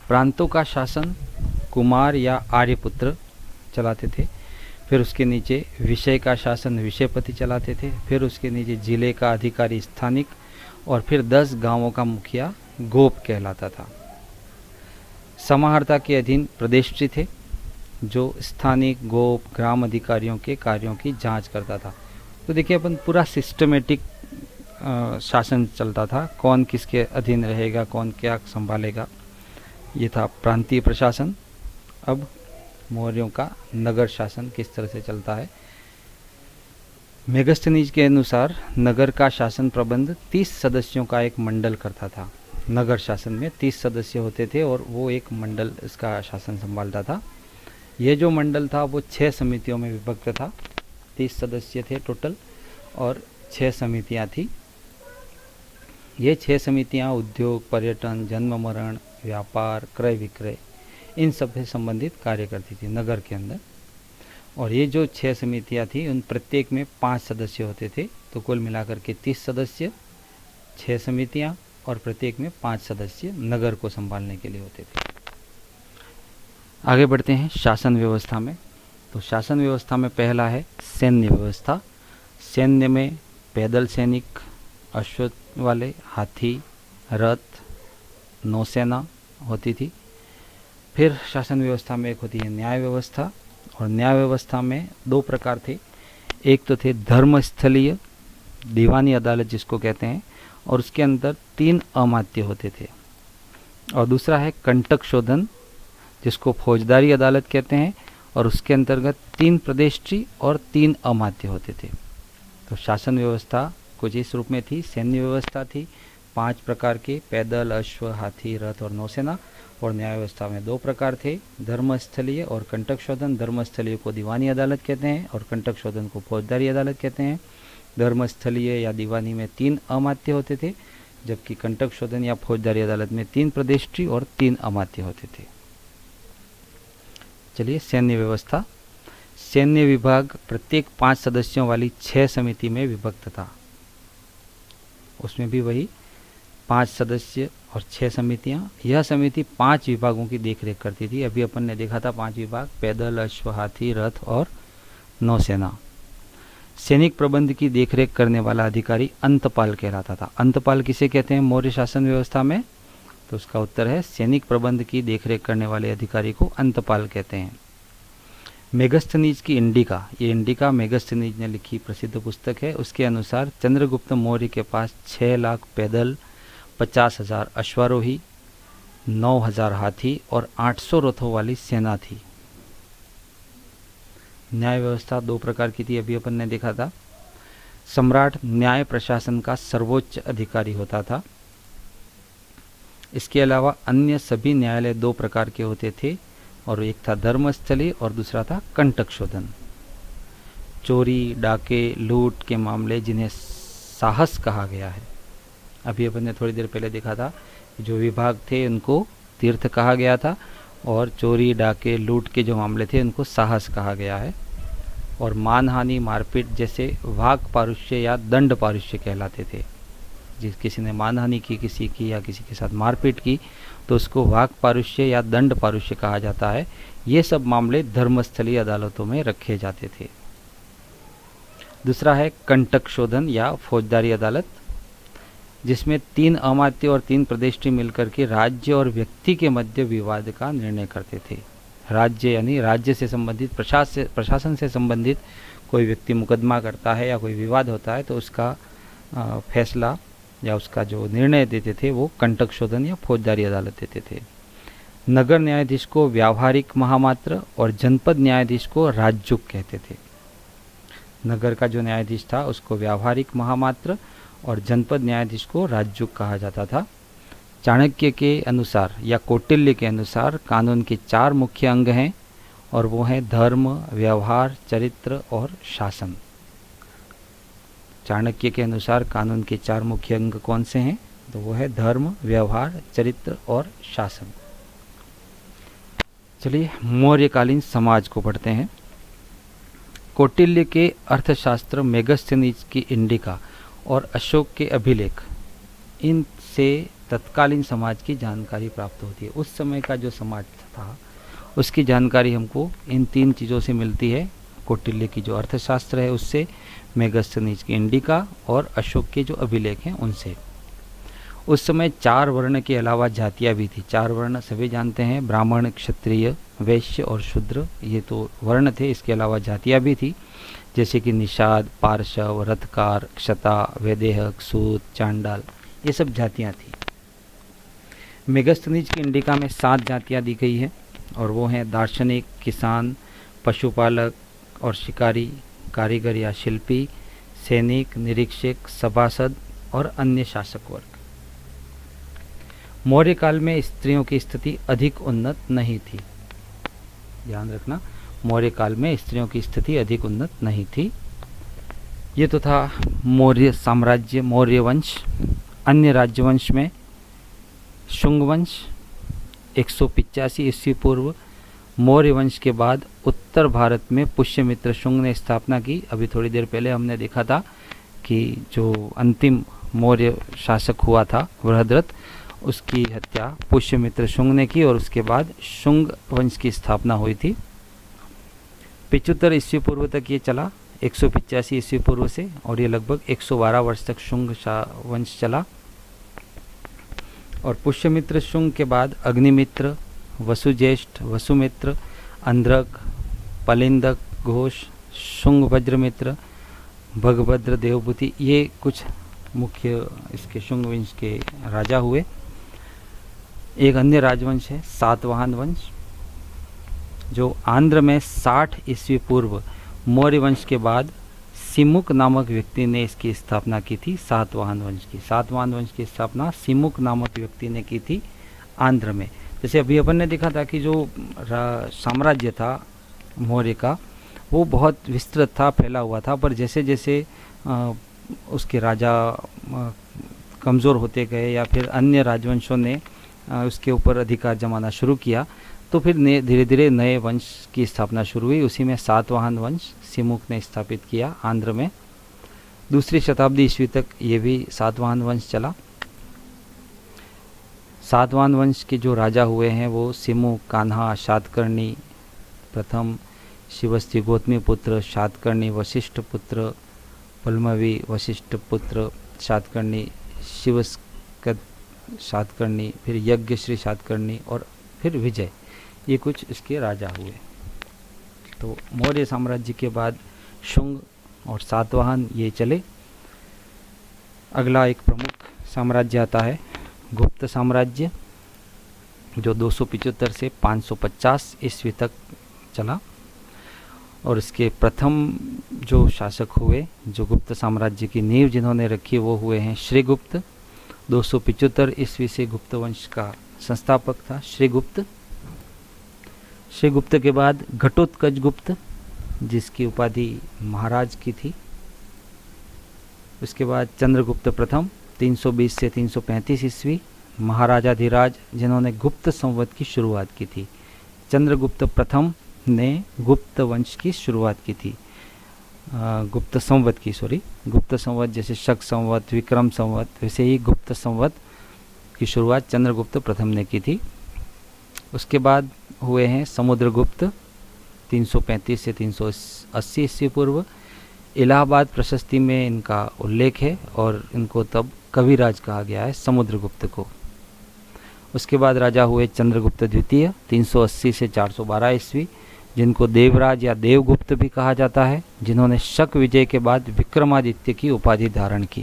प्रांतों का शासन कुमार या आर्यपुत्र चलाते थे। फिर उसके नीचे विषय का शासन विषयपति चलाते थे। फिर उसके नीचे जिले का अधिकारी स्थानिक, और फिर 10 गांवों का मुखिया गोप कहलाता था। समाहर्ता के अधीन प्रदेशी थे, जो स्थानिक गोप ग्राम अधिकारियों के कार्यों की जांच करता था। तो देखिए अपन पूरा सिस्टमेटिक शासन चलता था, कौन किसके अधीन रहेगा, कौन क्या संभालेगा, ये था प्रांतीय प्रशासन। अब मौर्यों का नगर शासन किस तरह से चलता है। मेगस्थनीज के अनुसार नगर का शासन प्रबंध 30 सदस्यों का एक मंडल करता था। नगर शासन में 30 सदस्य होते थे और वो एक मंडल इसका शासन संभालता था। ये जो मंडल था वो 6 समितियों में विभक्त था। 30 सदस्य थे टोटल और 6 समितियां थी। ये 6 समितियां उद्योग, पर्यटन, जन्म मरण, व्यापार, क्रय विक्रय, इन सब से संबंधित कार्य करती थी नगर के अंदर। और ये जो 6 समितियां थी उन प्रत्येक में 5 सदस्य होते थे। तो कुल मिलाकर के 30 सदस्य, 6 समितियां और प्रत्येक में 5 सदस्य नगर को संभालने के लिए होते थे। आगे बढ़ते हैं शासन व्यवस्था में। तो शासन व्यवस्था में पहला है सैन्य व्यवस्था। सैन्य में पैदल सैनिक, अश्व वाले, हाथी, रथ, नौसेना होती थी। फिर शासन व्यवस्था में एक होती है न्याय व्यवस्था, और न्याय व्यवस्था में 2 प्रकार थे। एक तो थे धर्मस्थलीय, दीवानी अदालत जिसको कहते हैं, और उसके अंदर 3 अमात्य होते थे। और दूसरा है कंटक शोधन, जिसको फौजदारी अदालत कहते हैं, और उसके अंतर्गत 3 प्रदेष्टि और 3 अमात्य होते थे। तो शासन व्यवस्था कुछ इस रूप में थी। सैन्य व्यवस्था थी 5 प्रकार के, पैदल, अश्व, हाथी, रथ और नौसेना। और न्याय व्यवस्था में 2 प्रकार थे, धर्मस्थलीय और कंटक शोधन। धर्मस्थलीय को दीवानी अदालत कहते हैं और कंटक शोधन को फौजदारी अदालत कहते हैं। धर्मस्थलीय या दीवानी में 3 अमात्य होते थे, जबकि कंटक शोधन या फौजदारी अदालत में 3 प्रदेष्टि और 3 अमात्य होते थे। चलिए सैन्य व्यवस्था। सैन्य विभाग प्रत्येक 5 सदस्यों वाली 6 समिति में विभक्त था। उसमें भी वही 5 सदस्य और 6 समितियां। यह समिति 5 विभागों की देखरेख करती थी। अभी अपन ने देखा था 5 विभाग, पैदल, अश्व, हाथी, रथ और नौसेना। सैनिक प्रबंध की देखरेख करने वाला अधिकारी अंतपाल कहलाता था। अंतपाल किसे कहते हैं मौर्य शासन व्यवस्था में? तो उसका उत्तर है सैनिक प्रबंध की देखरेख करने वाले अधिकारी को अंतपाल कहते हैं। मेगस्थनीज की इंडिका, ये इंडिका मेगस्थनीज ने लिखी प्रसिद्ध पुस्तक है। उसके अनुसार चंद्रगुप्त मौर्य के पास 6 लाख पैदल, 50,000 अश्वारोही, 9,000 हाथी और 800 रथों वाली सेना थी। न्याय व्यवस्था 2 प्रकार की थी, अभी अपन ने देखा था। सम्राट न्याय प्रशासन का सर्वोच्च अधिकारी होता था। इसके अलावा अन्य सभी न्यायालय 2 प्रकार के होते थे, और एक था धर्मस्थली और दूसरा था कंटक शोधन। चोरी, डाके, लूट के मामले जिन्हें साहस कहा गया है, अभी अपन ने थोड़ी देर पहले देखा था, जो विभाग थे उनको तीर्थ कहा गया था, और चोरी, डाके, लूट के जो मामले थे उनको साहस कहा गया है। और मानहानि, मारपीट जैसे वाक पारुष्य या दंड पारुष्य कहलाते थे। जिस किसी ने मानहानि की किसी की या किसी के साथ मारपीट की तो उसको वाक पारुष्य या दंड पारुष्य कहा जाता है। ये सब मामले धर्मस्थलीय अदालतों में रखे जाते थे। दूसरा है कंटक शोधन या फौजदारी अदालत, जिसमें 3 अमात्य और 3 प्रदेष्टि मिलकर के राज्य और व्यक्ति के मध्य विवाद का निर्णय करते थे। राज्य यानी राज्य से संबंधित, प्रशासन से संबंधित कोई व्यक्ति मुकदमा करता है या कोई विवाद होता है तो उसका फैसला या उसका जो निर्णय देते थे वो कंटक शोधन या फौजदारी अदालत देते थे। नगर न्यायाधीश को व्यावहारिक महामात्र और जनपद न्यायाधीश को राजयुग कहते थे। नगर का जो न्यायाधीश था उसको व्यावहारिक महामात्र और जनपद न्यायाधीश को राजयुग कहा जाता था। चाणक्य के अनुसार या कौटिल्य के अनुसार कानून के 4 मुख्य अंग हैं, और वो हैं धर्म, व्यवहार, चरित्र और शासन। चाणक्य के अनुसार कानून के 4 मुख्य अंग कौन से हैं? तो वो है धर्म, व्यवहार, चरित्र और शासन। चलिए मौर्यकालीन समाज को पढ़ते हैं। कौटिल्य के अर्थशास्त्र, मेगस्थनीज की इंडिका और अशोक के अभिलेख, इनसे तत्कालीन समाज की जानकारी प्राप्त होती है। उस समय का जो समाज था उसकी जानकारी हमको इन 3 चीज़ों से मिलती है। कौटिल्य की जो अर्थशास्त्र है उससे, मेगस्थनीज की इंडिका और अशोक के जो अभिलेख हैं उनसे। उस समय 4 वर्ण के अलावा जातियाँ भी थी। 4 वर्ण सभी जानते हैं, ब्राह्मण, क्षत्रिय, वैश्य और शूद्र, ये तो वर्ण थे। इसके अलावा जातियाँ भी थी, जैसे कि निषाद, पार्शव, रथकार, क्षता, वैदेहक, सूत, चांडाल, ये सब जातियाँ थी। मेगस्थनीज की इंडिका में 7 जातियाँ दी गई हैं और वो हैं दार्शनिक, किसान, पशुपालक और शिकारी, कारीगर या शिल्पी, सैनिक, निरीक्षक, सभासद और अन्य शासक वर्ग। मौर्य काल में स्त्रियों की स्थिति अधिक उन्नत नहीं थी। ध्यान रखना, मौर्य काल में स्त्रियों की स्थिति अधिक उन्नत नहीं थी। ये तो था मौर्य साम्राज्य, मौर्य वंश। अन्य राजवंश में शुंग वंश 185 ईस्वी पूर्व, मौर्य वंश के बाद उत्तर भारत में पुष्यमित्र शुंग ने स्थापना की। अभी थोड़ी देर पहले हमने देखा था कि जो अंतिम मौर्य शासक हुआ था बृहद्रथ, उसकी हत्या पुष्यमित्र शुंग ने की और उसके बाद शुंग वंश की स्थापना हुई थी। 75 ईस्वी पूर्व तक ये चला, 185 ईस्वी पूर्व से, और ये लगभग 112 वर्ष तक शुंग वंश चला। और पुष्यमित्र शुंग के बाद अग्निमित्र, वसुज्येष्ठ, वसुमित्र, अंध्रक, पलिंदक, घोष, शुंग वज्रमित्र, भगभद्र, देवभूति, ये कुछ मुख्य इसके शुंग वंश के राजा हुए। एक अन्य राजवंश है सातवाहन वंश, जो आंध्र में 60 ईस्वी पूर्व मौर्य वंश के बाद सिमुक नामक व्यक्ति ने इसकी स्थापना की थी। सातवाहन वंश की स्थापना सिमुक नामक व्यक्ति ने की थी आंध्र में। जैसे अभी अपन ने देखा था कि जो साम्राज्य था मौर्य का वो बहुत विस्तृत था, फैला हुआ था, पर जैसे जैसे उसके राजा कमज़ोर होते गए या फिर अन्य राजवंशों ने उसके ऊपर अधिकार जमाना शुरू किया, तो फिर धीरे धीरे नए वंश की स्थापना शुरू हुई। उसी में सातवाहन वंश सिमुक ने स्थापित किया आंध्र में। 2री शताब्दी ईस्वी तक ये भी सातवाहन वंश चला। सातवाहन वंश के जो राजा हुए हैं वो सिमुक, कान्हा, शातकर्णी प्रथम, शिवस्ती गौतमी पुत्र शातकर्णी, वशिष्ठ पुत्र पल्लवी, वशिष्ठ पुत्र शातकर्णी, शिवस्कद शातकर्णी, फिर यज्ञश्री शातकर्णी और फिर विजय, ये कुछ इसके राजा हुए। तो मौर्य साम्राज्य के बाद शुंग और सातवाहन ये चले। अगला एक प्रमुख साम्राज्य आता है गुप्त साम्राज्य, जो 275 से 550 ईस्वी तक चला। और इसके प्रथम जो शासक हुए, जो गुप्त साम्राज्य की नींव जिन्होंने रखी, वो हुए हैं श्रीगुप्त। 275 ईस्वी से गुप्त वंश का संस्थापक था श्रीगुप्त। श्रीगुप्त के बाद घटोत्कच गुप्त, जिसकी उपाधि महाराज की थी। उसके बाद चंद्रगुप्त प्रथम 320 से 335 ईस्वी, महाराजाधिराज जिन्होंने गुप्त संवत की शुरुआत की थी। चंद्रगुप्त प्रथम ने गुप्त वंश की शुरुआत की थी, गुप्त संवत जैसे शक संवत, विक्रम संवत, वैसे ही गुप्त संवत की शुरुआत चंद्रगुप्त प्रथम ने की थी। उसके बाद हुए हैं समुद्रगुप्त 335 से 380 ईस्वी पूर्व। इलाहाबाद प्रशस्ति में इनका उल्लेख है और इनको तब कविराज कहा गया है, समुद्रगुप्त को। उसके बाद राजा हुए चंद्रगुप्त द्वितीय 380 से 412 ईस्वी, जिनको देवराज या देवगुप्त भी कहा जाता है, जिन्होंने शक विजय के बाद विक्रमादित्य की उपाधि धारण की।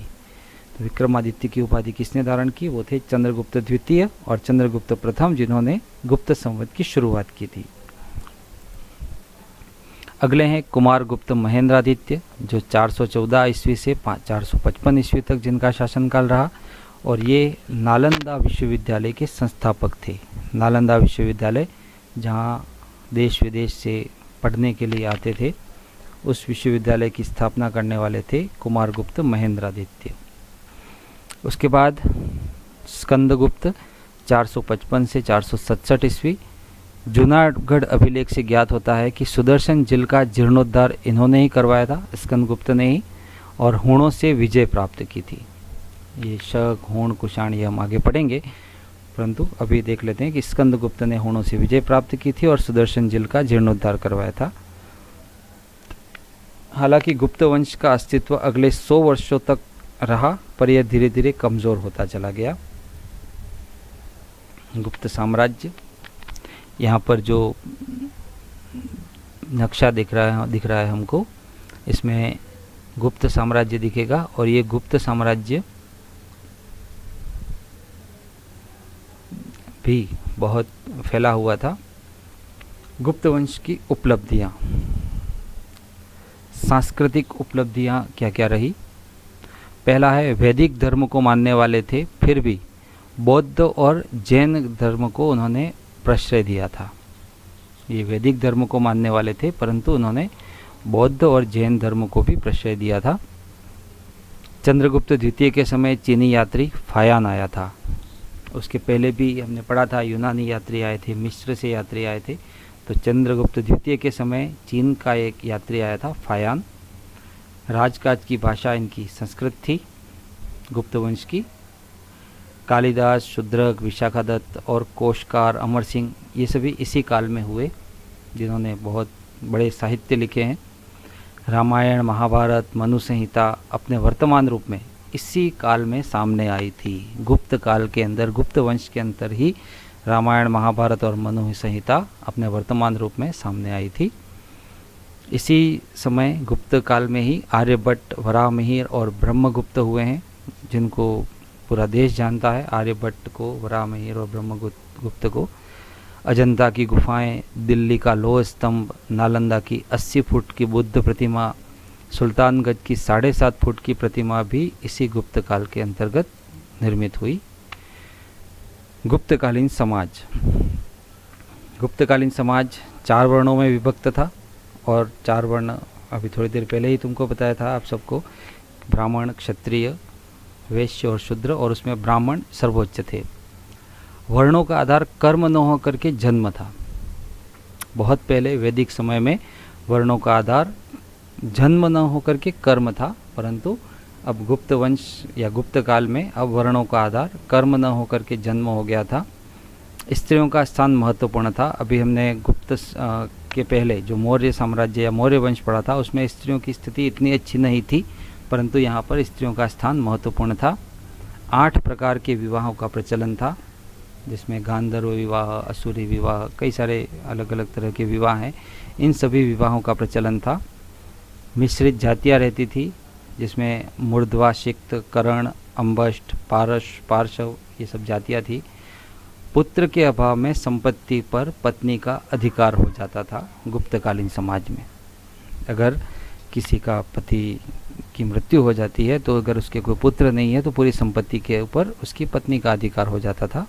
तो विक्रमादित्य की उपाधि किसने धारण की? वो थे चंद्रगुप्त द्वितीय और चंद्रगुप्त प्रथम, जिन्होंने गुप्त संवत की शुरुआत की थी। अगले हैं कुमारगुप्त महेंद्रादित्य, जो 414 ईस्वी से 455 ईस्वी तक जिनका शासनकाल रहा, और ये नालंदा विश्वविद्यालय के संस्थापक थे। नालंदा विश्वविद्यालय, जहाँ देश विदेश से पढ़ने के लिए आते थे उस विश्वविद्यालय की स्थापना करने वाले थे कुमारगुप्त महेंद्रादित्य। उसके बाद स्कंदगुप्त 455 से 467 ईस्वी। जूनागढ़ अभिलेख से ज्ञात होता है कि सुदर्शन झील का जीर्णोद्धार इन्होंने ही करवाया था, स्कंदगुप्त ने ही, और हूणों से विजय प्राप्त की थी। ये शक, हूण, कुषाण ये हम आगे पढ़ेंगे, परंतु अभी देख लेते हैं कि स्कंदगुप्त ने हूणों से विजय प्राप्त की थी और सुदर्शन झील का जीर्णोद्धार करवाया था। हालांकि गुप्त वंश का अस्तित्व अगले 100 वर्षों तक रहा, पर यह धीरे धीरे कमज़ोर होता चला गया। गुप्त साम्राज्य, यहाँ पर जो नक्शा दिख रहा है हमको, इसमें गुप्त साम्राज्य दिखेगा और ये गुप्त साम्राज्य भी बहुत फैला हुआ था। गुप्त वंश की उपलब्धियाँ, सांस्कृतिक उपलब्धियाँ क्या क्या रही। पहला है, वैदिक धर्म को मानने वाले थे, फिर भी बौद्ध और जैन धर्म को उन्होंने प्रश्रय दिया था। ये वैदिक धर्म को मानने वाले थे, परंतु उन्होंने बौद्ध और जैन धर्म को भी प्रश्रय दिया था। चंद्रगुप्त द्वितीय के समय चीनी यात्री फायान आया था। उसके पहले भी हमने पढ़ा था, यूनानी यात्री आए थे, मिस्र से यात्री आए थे। तो चंद्रगुप्त द्वितीय के समय चीन का एक यात्री आया था, फायान। राजकाज की भाषा इनकी संस्कृत थी, गुप्त वंश की। कालिदास, शुद्रक, विशाखादत्त और कोशकार, अमर सिंह, ये सभी इसी काल में हुए, जिन्होंने बहुत बड़े साहित्य लिखे हैं। रामायण, महाभारत, मनु संहिता अपने वर्तमान रूप में इसी काल में सामने आई थी। गुप्त काल के अंदर, गुप्त वंश के अंदर ही रामायण, महाभारत और मनु संहिता अपने वर्तमान रूप में सामने आई थी। इसी समय गुप्त काल में ही आर्यभट्ट, वराहमिहिर और ब्रह्मगुप्त हुए हैं, जिनको पूरा देश जानता है। आर्यभट्ट को, वराहमिहिर और ब्रह्मगुप्त को। अजंता की गुफाएं, दिल्ली का लोह स्तंभ, नालंदा की 80 फुट की बुद्ध प्रतिमा, सुल्तानगंज की 7.5 फुट की प्रतिमा भी इसी गुप्त काल के अंतर्गत निर्मित हुई। गुप्तकालीन समाज, गुप्तकालीन समाज 4 वर्णों में विभक्त था, और 4 वर्ण अभी थोड़ी देर पहले ही तुमको बताया था आप सबको, ब्राह्मण, क्षत्रिय, वैश्य और शूद्र, और उसमें ब्राह्मण सर्वोच्च थे। वर्णों का आधार कर्म न होकर के जन्म था। बहुत पहले वैदिक समय में वर्णों का आधार जन्म न होकर के कर्म था, परंतु अब गुप्त वंश या गुप्त काल में अब वर्णों का आधार कर्म न होकर के जन्म हो गया था। स्त्रियों का स्थान महत्वपूर्ण था। अभी हमने गुप्त के पहले जो मौर्य साम्राज्य या मौर्य वंश पढ़ा था, उसमें स्त्रियों की स्थिति इतनी अच्छी नहीं थी, परंतु यहाँ पर स्त्रियों का स्थान महत्वपूर्ण था। 8 प्रकार के विवाहों का प्रचलन था, जिसमें गांधर्व विवाह, असुरी विवाह, कई सारे अलग अलग तरह के विवाह हैं। इन सभी विवाहों का प्रचलन था। मिश्रित जातियाँ रहती थी, जिसमें मूर्ध्वा, शिक्त, कर्ण, अम्बष्ट, पारश, पार्शव, ये सब जातियाँ थी। पुत्र के अभाव में संपत्ति पर पत्नी का अधिकार हो जाता था गुप्तकालीन समाज में। अगर किसी का पति की मृत्यु हो जाती है, तो अगर उसके कोई पुत्र नहीं है, तो पूरी संपत्ति के ऊपर उसकी पत्नी का अधिकार हो जाता था।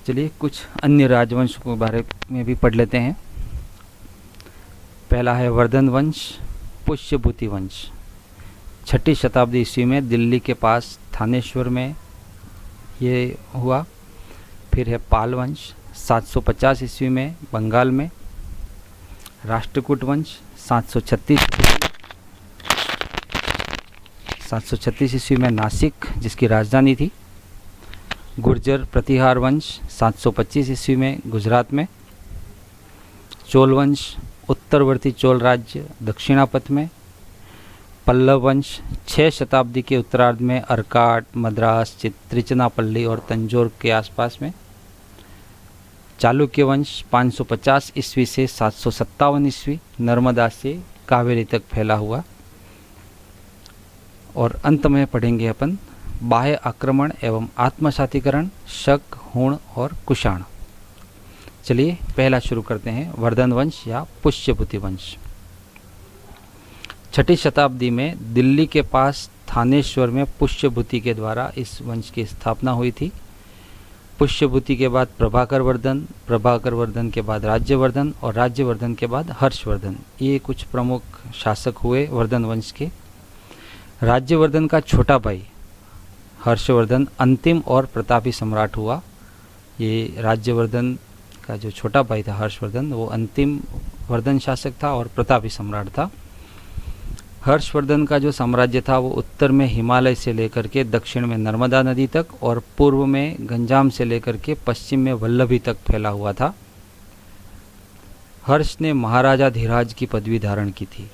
चलिए कुछ अन्य राजवंश के बारे में भी पढ़ लेते हैं। पहला है वर्धन वंश, पुष्यभूति वंश। 6ठी शताब्दी ईस्वी में दिल्ली के पास थानेश्वर में ये हुआ। फिर है पाल वंश, 750 ईस्वी में बंगाल में। राष्ट्रकूट वंश 736 ईस्वी में नासिक, जिसकी राजधानी थी। गुर्जर प्रतिहार वंश 725 ईस्वी में गुजरात में। चोल वंश उत्तरवर्ती चोल राज्य दक्षिणापथ में। पल्लव वंश 6 शताब्दी के उत्तरार्ध में अर्काट, मद्रास, त्रिचनापल्ली और तंजौर के आसपास में। चालुक्य वंश 550 ईस्वी से 757 ईस्वी, नर्मदा से कावेरी तक फैला हुआ। और अंत में पढ़ेंगे अपन बाह्य आक्रमण एवं आत्मसातीकरण, शक, हूण और कुषाण। चलिए पहला शुरू करते हैं, वर्धन वंश या पुष्यभूति वंश। 6ठी शताब्दी में दिल्ली के पास थानेश्वर में पुष्यभूति के द्वारा इस वंश की स्थापना हुई थी। पुष्यभूति के बाद प्रभाकर वर्धन, प्रभाकर वर्धन के बाद राज्यवर्धन और राज्यवर्धन के बाद हर्षवर्धन, ये कुछ प्रमुख शासक हुए वर्धन वंश के। राज्यवर्धन का छोटा भाई हर्षवर्धन अंतिम और प्रतापी सम्राट हुआ। ये राज्यवर्धन का जो छोटा भाई था हर्षवर्धन, वो अंतिम वर्धन शासक था और प्रतापी सम्राट था। हर्षवर्धन का जो साम्राज्य था वो उत्तर में हिमालय से लेकर के दक्षिण में नर्मदा नदी तक और पूर्व में गंजाम से लेकर के पश्चिम में वल्लभी तक फैला हुआ था। हर्ष ने महाराजा धीराज की पदवी धारण की थी।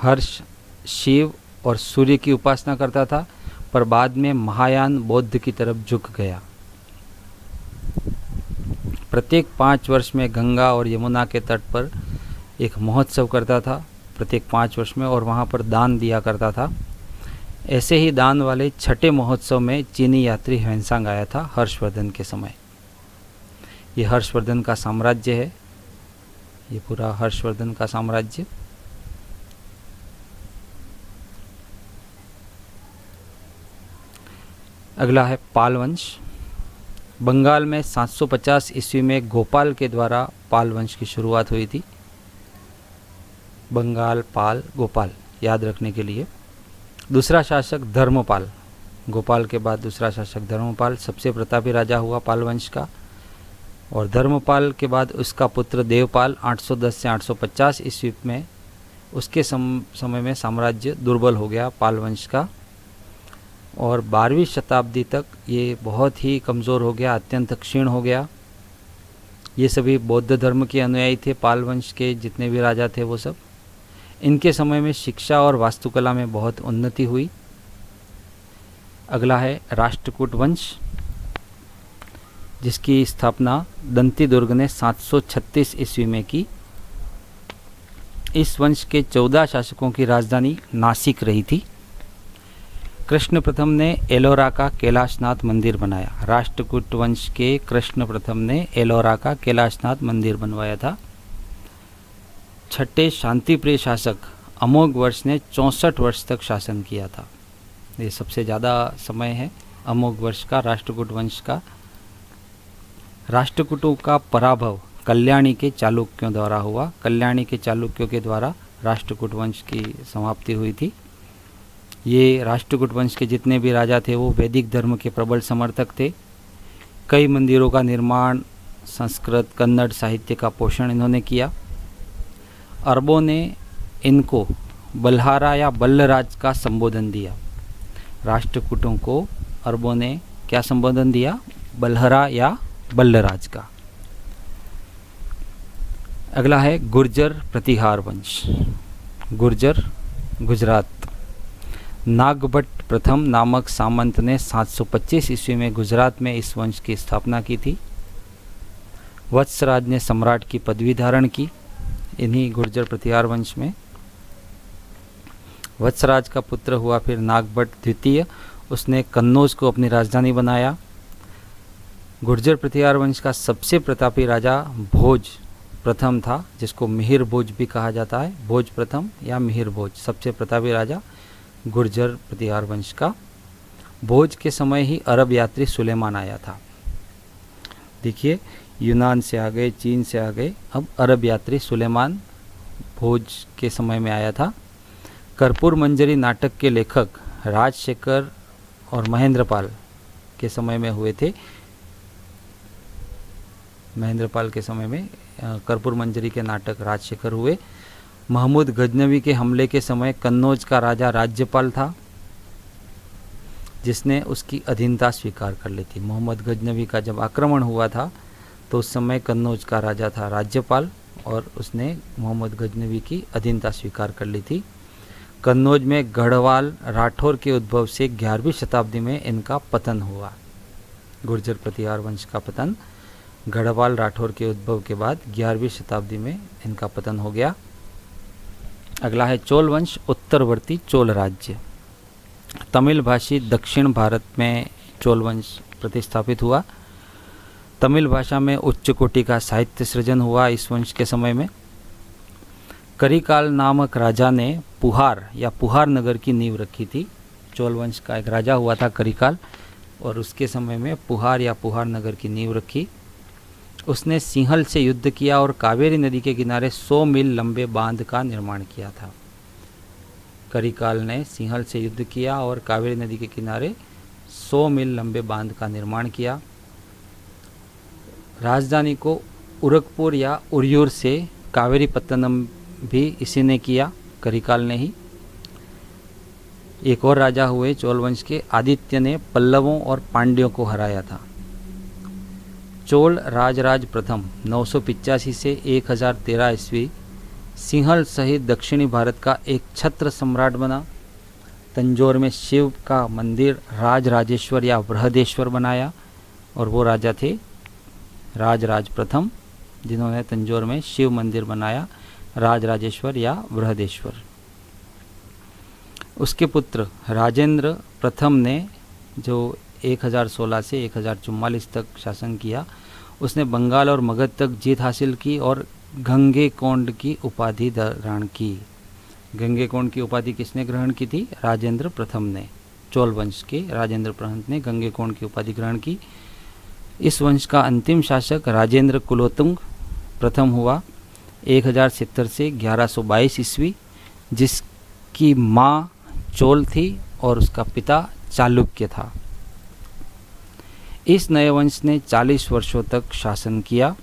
हर्ष शिव और सूर्य की उपासना करता था, पर बाद में महायान बौद्ध की तरफ झुक गया। प्रत्येक 5 वर्ष में गंगा और यमुना के तट पर एक महोत्सव करता था, प्रत्येक 5 वर्ष में, और वहाँ पर दान दिया करता था। ऐसे ही दान वाले छठे महोत्सव में चीनी यात्री ह्वेनसांग आया था हर्षवर्धन के समय। ये हर्षवर्धन का साम्राज्य है, ये पूरा हर्षवर्धन का साम्राज्य। अगला है पाल वंश। बंगाल में 750 ईस्वी में गोपाल के द्वारा पाल वंश की शुरुआत हुई थी। बंगाल, पाल, गोपाल याद रखने के लिए। दूसरा शासक धर्मपाल, गोपाल के बाद दूसरा शासक धर्मपाल सबसे प्रतापी राजा हुआ पाल वंश का। और धर्मपाल के बाद उसका पुत्र देवपाल 810 से 850 ईस्वी में, उसके समय में साम्राज्य दुर्बल हो गया पाल वंश का, और 12वीं शताब्दी तक ये बहुत ही कमज़ोर हो गया, अत्यंत क्षीण हो गया। ये सभी बौद्ध धर्म के अनुयायी थे, पाल वंश के जितने भी राजा थे वो सब। इनके समय में शिक्षा और वास्तुकला में बहुत उन्नति हुई। अगला है राष्ट्रकूट वंश, जिसकी स्थापना दंती दुर्ग ने 736 ईस्वी में की। इस वंश के 14 शासकों की राजधानी नासिक रही थी। कृष्ण प्रथम ने एलोरा का कैलाशनाथ मंदिर बनाया। राष्ट्रकूट वंश के कृष्ण प्रथम ने एलोरा का कैलाशनाथ मंदिर बनवाया था। छठे शांतिप्रिय शासक अमोघ वर्ष ने 64 वर्ष तक शासन किया था। ये सबसे ज़्यादा समय है अमोघ वर्ष का राष्ट्रकूट वंश का। राष्ट्रकूटों का पराभव कल्याणी के चालुक्यों द्वारा हुआ। कल्याणी के चालुक्यों के द्वारा राष्ट्रकूट वंश की समाप्ति हुई थी। ये राष्ट्रकूट वंश के जितने भी राजा थे वो वैदिक धर्म के प्रबल समर्थक थे। कई मंदिरों का निर्माण, संस्कृत कन्नड़ साहित्य का पोषण इन्होंने किया। अरबों ने इनको बल्हारा या बल्लराज का संबोधन दिया। राष्ट्रकूटों को अरबों ने क्या संबोधन दिया? बल्हरा या बल्लराज का। अगला है गुर्जर प्रतिहार वंश। गुर्जर, गुजरात। नागभट्ट प्रथम नामक सामंत ने 725 ईस्वी में गुजरात में इस वंश की स्थापना की थी। वत्सराज ने सम्राट की पदवी धारण की इन्हीं गुर्जर प्रतिहार वंश में। वत्सराज का पुत्र हुआ फिर नागभट्ट द्वितीय, उसने कन्नौज को अपनी राजधानी बनाया। गुर्जर प्रतिहार वंश का सबसे प्रतापी राजा भोज प्रथम था, जिसको मिहिर भोज भी कहा जाता है। भोज प्रथम या मिहिर भोज, सबसे प्रतापी राजा गुर्जर प्रतिहार वंश का। भोज के समय ही अरब यात्री सुलेमान आया था। देखिए, यूनान से आ गए, चीन से आ गए, अब अरब यात्री सुलेमान भोज के समय में आया था। कर्पूर मंजरी नाटक के लेखक राजशेखर और महेंद्रपाल के समय में हुए थे। महेंद्रपाल के समय में कर्पूर मंजरी के नाटक राजशेखर हुए। महमूद गजनवी के हमले के समय कन्नौज का राजा राज्यपाल था, जिसने उसकी अधीनता स्वीकार कर ली थी। मोहम्मद गजनवी का जब आक्रमण हुआ था तो उस समय कन्नौज का राजा था राज्यपाल, और उसने मोहम्मद गजनवी की अधीनता स्वीकार कर ली थी। कन्नौज में गढ़वाल राठौर के उद्भव से 11वीं शताब्दी में इनका पतन हुआ। गुर्जर प्रतिहार वंश का पतन गढ़वाल राठौर के उद्भव के बाद 11वीं शताब्दी में इनका पतन हो गया। अगला है चोल वंश, उत्तरवर्ती चोल राज्य। तमिल भाषी दक्षिण भारत में चोल वंश प्रतिस्थापित हुआ। तमिल भाषा में उच्च कोटि का साहित्य सृजन हुआ इस वंश के समय में। करिकाल नामक राजा ने पुहार या पुहार नगर की नींव रखी थी। चोल वंश का एक राजा हुआ था करिकाल, और उसके समय में पुहार या पुहार नगर की नींव रखी। उसने सिंहल से युद्ध किया और कावेरी नदी के किनारे 100 मील लंबे बांध का निर्माण किया था। करिकाल ने सिंहल से युद्ध किया और कावेरी नदी के किनारे 100 मील लंबे बांध का निर्माण किया। राजधानी को उरकपुर या उरियूर से कावेरी पत्तनम भी इसी ने किया, करिकाल ने ही। एक और राजा हुए चोल वंश के, आदित्य ने पल्लवों और पांड्यों को हराया था। चोल राजराज प्रथम 985 से 1013 ईस्वी सिंहल सहित दक्षिणी भारत का एक छत्र सम्राट बना। तंजौर में शिव का मंदिर राजराजेश्वर या बृहदेश्वर बनाया, और वो राजा थे राजराज प्रथम, जिन्होंने तंजौर में शिव मंदिर बनाया, राजराजेश्वर या बृहदेश्वर। उसके पुत्र राजेंद्र प्रथम ने जो 1016 से 1044 तक शासन किया, उसने बंगाल और मगध तक जीत हासिल की और गंगेकोंड की उपाधि धारण की। गंगेकोंड की उपाधि किसने ग्रहण की थी? राजेंद्र प्रथम ने। चोल वंश के राजेंद्र प्रथम ने गंगेकोंड की उपाधि ग्रहण की। इस वंश का अंतिम शासक राजेंद्र कुलोत्तुंग प्रथम हुआ 1070 से 1122 ईस्वी, जिसकी माँ चोल थी और उसका पिता चालुक्य था। इस नए वंश ने 40 वर्षों तक शासन किया।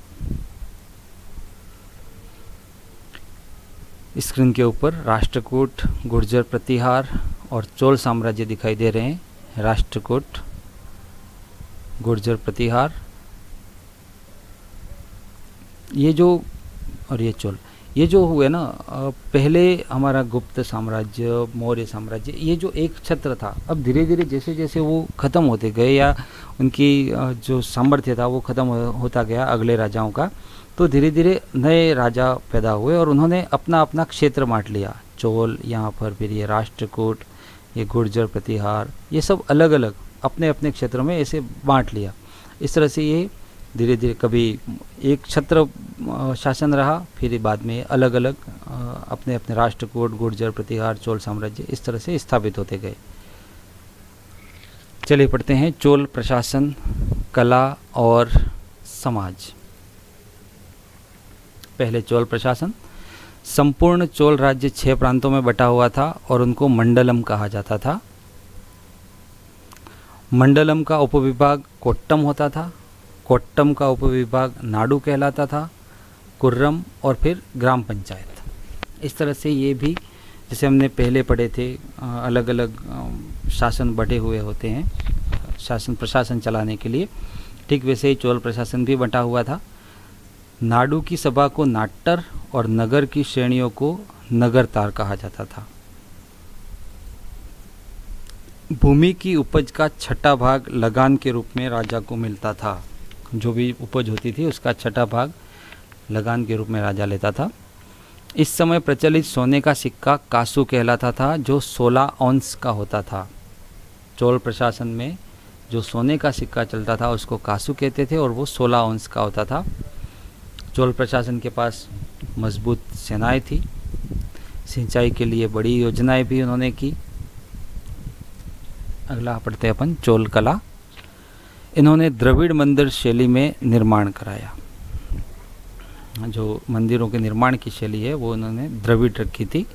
स्क्रीन के ऊपर राष्ट्रकूट, गुर्जर प्रतिहार और चोल साम्राज्य दिखाई दे रहे हैं। राष्ट्रकूट, गुर्जर प्रतिहार, ये जो, और ये चोल, ये जो हुए ना, पहले हमारा गुप्त साम्राज्य, मौर्य साम्राज्य, ये जो एक छत्र था, अब धीरे धीरे जैसे जैसे वो ख़त्म होते गए या उनकी जो सामर्थ्य था वो ख़त्म होता गया अगले राजाओं का, तो धीरे धीरे नए राजा पैदा हुए और उन्होंने अपना अपना क्षेत्र बांट लिया। चोल यहाँ पर, फिर ये राष्ट्रकूट, ये गुर्जर प्रतिहार, ये सब अलग अलग अपने अपने क्षेत्र में ऐसे बांट लिया। इस तरह से ये धीरे धीरे कभी एक छत्र शासन रहा, फिर बाद में अलग अलग अपने अपने राष्ट्रकूट, गुर्जर प्रतिहार, चोल साम्राज्य इस तरह से स्थापित होते गए। चलिए पढ़ते हैं चोल प्रशासन, कला और समाज। पहले चोल प्रशासन। संपूर्ण चोल राज्य 6 प्रांतों में बटा हुआ था और उनको मंडलम कहा जाता था। मंडलम का उपविभाग कोट्टम होता था, कोट्टम का उपविभाग नाडु कहलाता था, कुर्रम और फिर ग्राम पंचायत। इस तरह से ये भी, जैसे हमने पहले पढ़े थे, अलग अलग शासन बटे हुए होते हैं शासन प्रशासन चलाने के लिए, ठीक वैसे ही चोल प्रशासन भी बटा हुआ था। नाडु की सभा को नाट्टर और नगर की श्रेणियों को नगरतार कहा जाता था। भूमि की उपज का छठा भाग लगान के रूप में राजा को मिलता था। जो भी उपज होती थी उसका छठा भाग लगान के रूप में राजा लेता था। इस समय प्रचलित सोने का सिक्का कासू कहलाता था, जो 16 औंस का होता था। चोल प्रशासन में जो सोने का सिक्का चलता था उसको कासू कहते थे और वो 16 औंस का होता था। चोल प्रशासन के पास मजबूत सेनाएं थी, सिंचाई के लिए बड़ी योजनाएं भी उन्होंने की। अगला पढ़ते हैं अपन चोल कला। इन्होंने द्रविड़ मंदिर शैली में निर्माण कराया। जो मंदिरों के निर्माण की शैली है वो उन्होंने द्रविड़ रखी थी।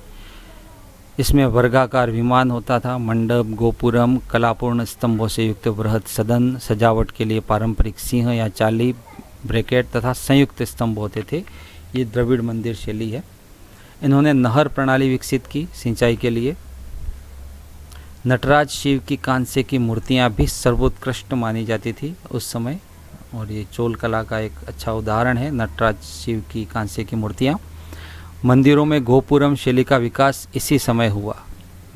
इसमें वर्गाकार विमान होता था, मंडप, गोपुरम, कलापूर्ण स्तंभों से युक्त बृहद सदन, सजावट के लिए पारंपरिक सिंह या चाली, ब्रैकेट तथा संयुक्त स्तंभ होते थे। ये द्रविड़ मंदिर शैली है। इन्होंने नहर प्रणाली विकसित की सिंचाई के लिए। नटराज शिव की कांसे की मूर्तियां भी सर्वोत्कृष्ट मानी जाती थी उस समय, और ये चोल कला का एक अच्छा उदाहरण है, नटराज शिव की कांसे की मूर्तियां। मंदिरों में गोपुरम शैली का विकास इसी समय हुआ।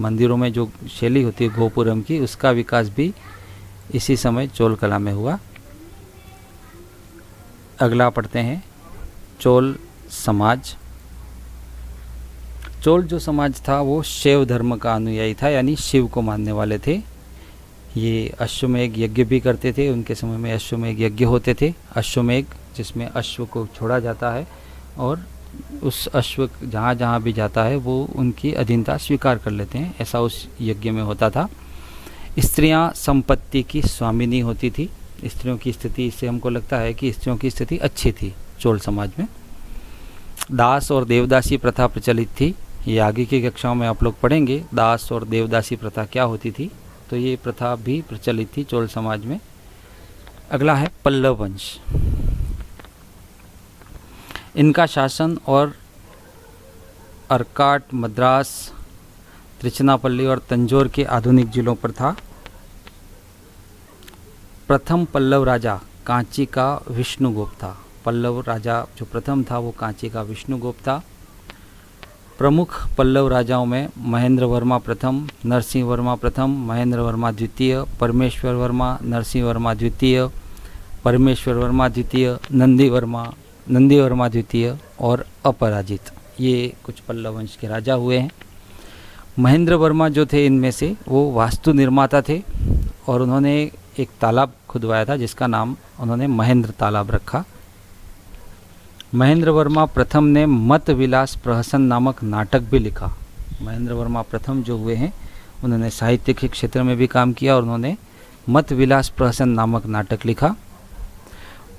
मंदिरों में जो शैली होती है गोपुरम की, उसका विकास भी इसी समय चोल कला में हुआ। अगला पढ़ते हैं चोल समाज। चोल जो समाज था वो शैव धर्म का अनुयायी था, यानी शिव को मानने वाले थे। ये अश्वमेघ यज्ञ भी करते थे। उनके समय में अश्वमेघ यज्ञ होते थे। अश्वमेघ जिसमें अश्व को छोड़ा जाता है और उस अश्व जहाँ जहाँ भी जाता है वो उनकी अधीनता स्वीकार कर लेते हैं, ऐसा उस यज्ञ में होता था। स्त्रियां संपत्ति की स्वामिनी होती थी। स्त्रियों की स्थिति, इससे हमको लगता है कि स्त्रियों की स्थिति अच्छी थी चोल समाज में। दास और देवदासी प्रथा प्रचलित थी। ये आगे की कक्षाओं में आप लोग पढ़ेंगे दास और देवदासी प्रथा क्या होती थी। तो ये प्रथा भी प्रचलित थी चोल समाज में। अगला है पल्लव वंश। इनका शासन और अर्काट, मद्रास, त्रिचनापल्ली और तंजौर के आधुनिक जिलों पर था। प्रथम पल्लव राजा कांची का विष्णुगुप्त था। पल्लव राजा जो प्रथम था वो कांची का विष्णुगुप्त था। प्रमुख पल्लव राजाओं में महेंद्र वर्मा प्रथम, नरसिंह वर्मा प्रथम, महेंद्र वर्मा द्वितीय, परमेश्वर वर्मा, नरसिंह वर्मा द्वितीय, परमेश्वर वर्मा द्वितीय, नंदी वर्मा द्वितीय और अपराजित, ये कुछ पल्लव वंश के राजा हुए हैं। महेंद्र वर्मा जो थे इनमें से वो वास्तु निर्माता थे और उन्होंने एक तालाब खुदवाया था जिसका नाम उन्होंने महेंद्र तालाब रखा। महेंद्र वर्मा प्रथम ने मत विलास प्रहसन नामक नाटक भी लिखा। महेंद्र वर्मा प्रथम जो हुए हैं उन्होंने साहित्य के क्षेत्र में भी काम किया और उन्होंने मत विलास प्रहसन नामक नाटक लिखा।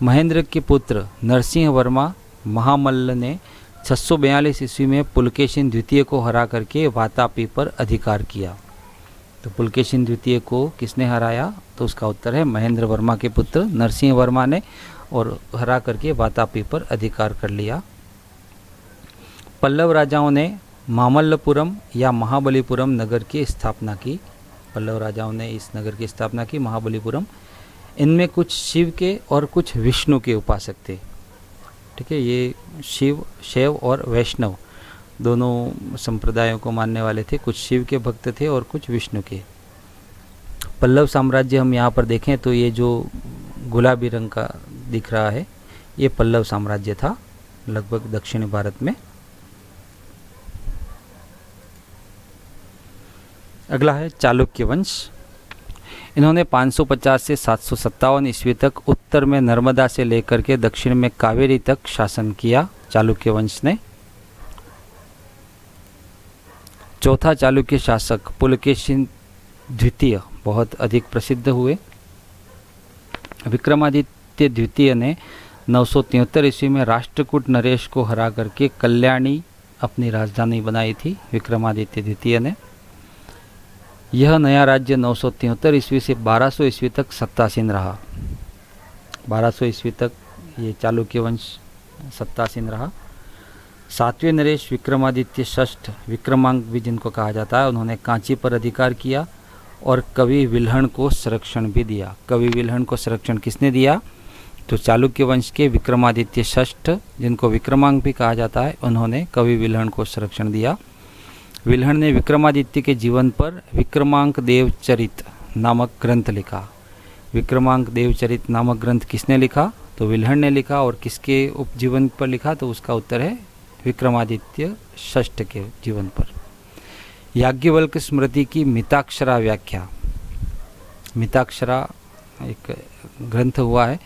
महेंद्र के पुत्र नरसिंह वर्मा महामल्ल ने 642 ईस्वी में पुलकेशिन द्वितीय को हरा करके वातापी पर अधिकार किया। तो पुलकेशिन द्वितीय को किसने हराया? तो उसका उत्तर है महेंद्र वर्मा के पुत्र नरसिंह वर्मा ने, और हरा करके वातापी पर अधिकार कर लिया। पल्लव राजाओं ने मामल्लपुरम या महाबलीपुरम नगर की स्थापना की। पल्लव राजाओं ने इस नगर की स्थापना की, महाबलीपुरम। इनमें कुछ शिव के और कुछ विष्णु के उपासक थे। ठीक है, ये शैव और वैष्णव दोनों संप्रदायों को मानने वाले थे। कुछ शिव के भक्त थे और कुछ विष्णु के। पल्लव साम्राज्य हम यहाँ पर देखें तो ये जो गुलाबी रंग का दिख रहा है ये पल्लव साम्राज्य था लगभग दक्षिणी भारत में। अगला है चालुक्य वंश। इन्होंने 550 से 757 ईस्वी तक उत्तर में नर्मदा से लेकर के दक्षिण में कावेरी तक शासन किया। चालुक्य वंश ने चौथा चालुक्य शासक पुलकेशिन द्वितीय बहुत अधिक प्रसिद्ध हुए। विक्रमादित्य द्वितीय ने 973 ईस्वी में राष्ट्रकूट नरेश को हरा करके कल्याणी अपनी राजधानी बनाई थी विक्रमादित्य द्वितीय ने। यह नया राज्य 973 ईस्वी से 1200 ईस्वी तक सत्तासीन रहा। 1200 ईस्वी तक ये चालुक्य वंश सत्तासीन रहा। सातवें नरेश विक्रमादित्य षष्ठ, विक्रमांक भी जिनको कहा जाता है, उन्होंने कांची पर अधिकार किया और कवि विल्हण को संरक्षण भी दिया। कवि विल्हण को संरक्षण किसने दिया? तो चालुक्य वंश के विक्रमादित्य षष्ठ, जिनको विक्रमांक भी कहा जाता है, उन्होंने कवि विल्हण को संरक्षण दिया। विल्हण ने विक्रमादित्य के जीवन पर विक्रमांक देवचरित नामक ग्रंथ लिखा। विक्रमांक देवचरित नामक ग्रंथ किसने लिखा? तो विल्हण ने लिखा। और किसके उपजीवन पर लिखा? तो उसका उत्तर है विक्रमादित्य षष्ठ के जीवन पर। याज्ञवल्क्य स्मृति की मिताक्षरा व्याख्या। मिताक्षरा एक ग्रंथ हुआ है,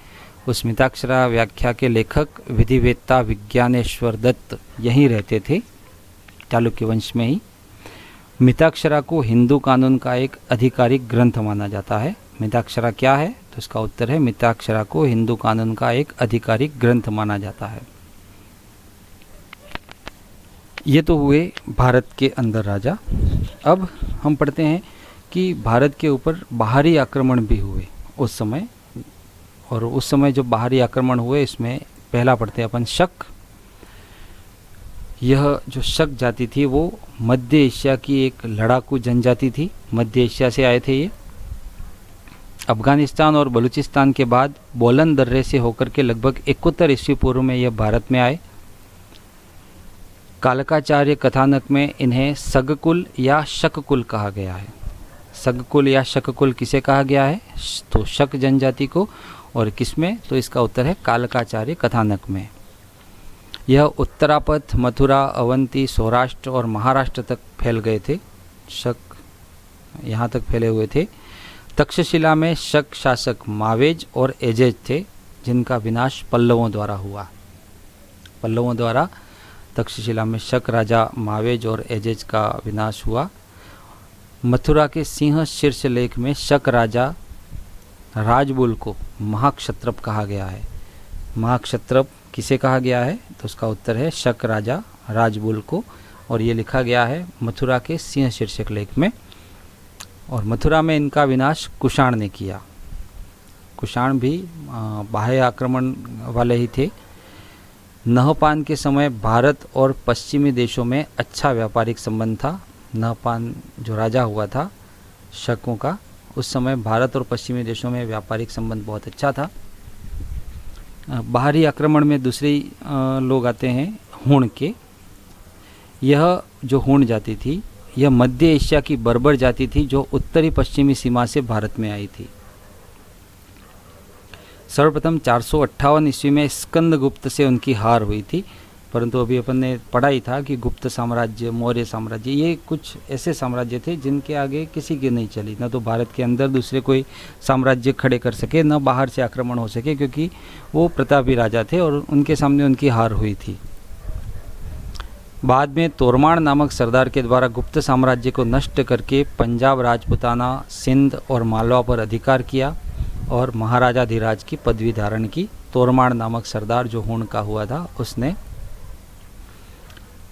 उस मिताक्षरा व्याख्या के लेखक विधिवेत्ता विज्ञानेश्वर दत्त यहीं रहते थे, चालुक्य वंश में ही। मिताक्षरा को हिंदू कानून का एक आधिकारिक ग्रंथ माना जाता है। मिताक्षरा क्या है? तो इसका उत्तर है मिताक्षरा को हिंदू कानून का एक आधिकारिक ग्रंथ माना जाता है। ये तो हुए भारत के अंदर राजा। अब हम पढ़ते हैं कि भारत के ऊपर बाहरी आक्रमण भी हुए उस समय, और उस समय जो बाहरी आक्रमण हुए इसमें पहला पढ़ते हैं अपन शक। यह जो शक जाति थी वो मध्य एशिया की एक लड़ाकू जनजाति थी। मध्य एशिया से आए थे ये। अफगानिस्तान और बलूचिस्तान के बाद बोलन दर्रे से होकर के लगभग 71 ईस्वी पूर्व में यह भारत में आए। कालकाचार्य कथानक में इन्हें सगकुल या शककुल कहा गया है। सगकुल या शककुल किसे कहा गया है? तो शक जनजाति को। और किसमें? तो इसका उत्तर है कालकाचार्य कथानक में। यह उत्तरापथ, मथुरा, अवंती, सौराष्ट्र और महाराष्ट्र तक फैल गए थे। शक यहाँ तक फैले हुए थे। तक्षशिला में शक शासक मावेज और एजेज थे, जिनका विनाश पल्लवों द्वारा हुआ। पल्लवों द्वारा तक्षशिला में शक राजा मावेज और एजेज का विनाश हुआ। मथुरा के सिंह शीर्ष लेख में शक राजा राजबुल को महाक्षत्रप कहा गया है। महाक्षत्रप किसे कहा गया है? तो उसका उत्तर है शक राजा राजबुल को, और ये लिखा गया है मथुरा के सिंह शीर्षक लेख में। और मथुरा में इनका विनाश कुषाण ने किया। कुषाण भी बाह्य आक्रमण वाले ही थे। नहपान के समय भारत और पश्चिमी देशों में अच्छा व्यापारिक संबंध था। नहपान जो राजा हुआ था शकों का, उस समय भारत और पश्चिमी देशों में व्यापारिक संबंध बहुत अच्छा था। बाहरी आक्रमण में दूसरे लोग आते हैं हूण के। यह जो हूण जाति थी यह मध्य एशिया की बर्बर जाति थी जो उत्तरी पश्चिमी सीमा से भारत में आई थी। सर्वप्रथम 458 ईस्वी में स्कंदगुप्त से उनकी हार हुई थी, परंतु अभी अपन ने पढ़ा ही था कि गुप्त साम्राज्य, मौर्य साम्राज्य, ये कुछ ऐसे साम्राज्य थे जिनके आगे किसी की नहीं चली। न तो भारत के अंदर दूसरे कोई साम्राज्य खड़े कर सके, न बाहर से आक्रमण हो सके, क्योंकि वो प्रतापी राजा थे और उनके सामने उनकी हार हुई थी। बाद में तोरमाण नामक सरदार के द्वारा गुप्त साम्राज्य को नष्ट करके पंजाब, राजपुताना, सिंध और मालवा पर अधिकार किया और महाराजाधिराज की पदवी धारण की। तोरमाण नामक सरदार जो हूण का हुआ था उसने।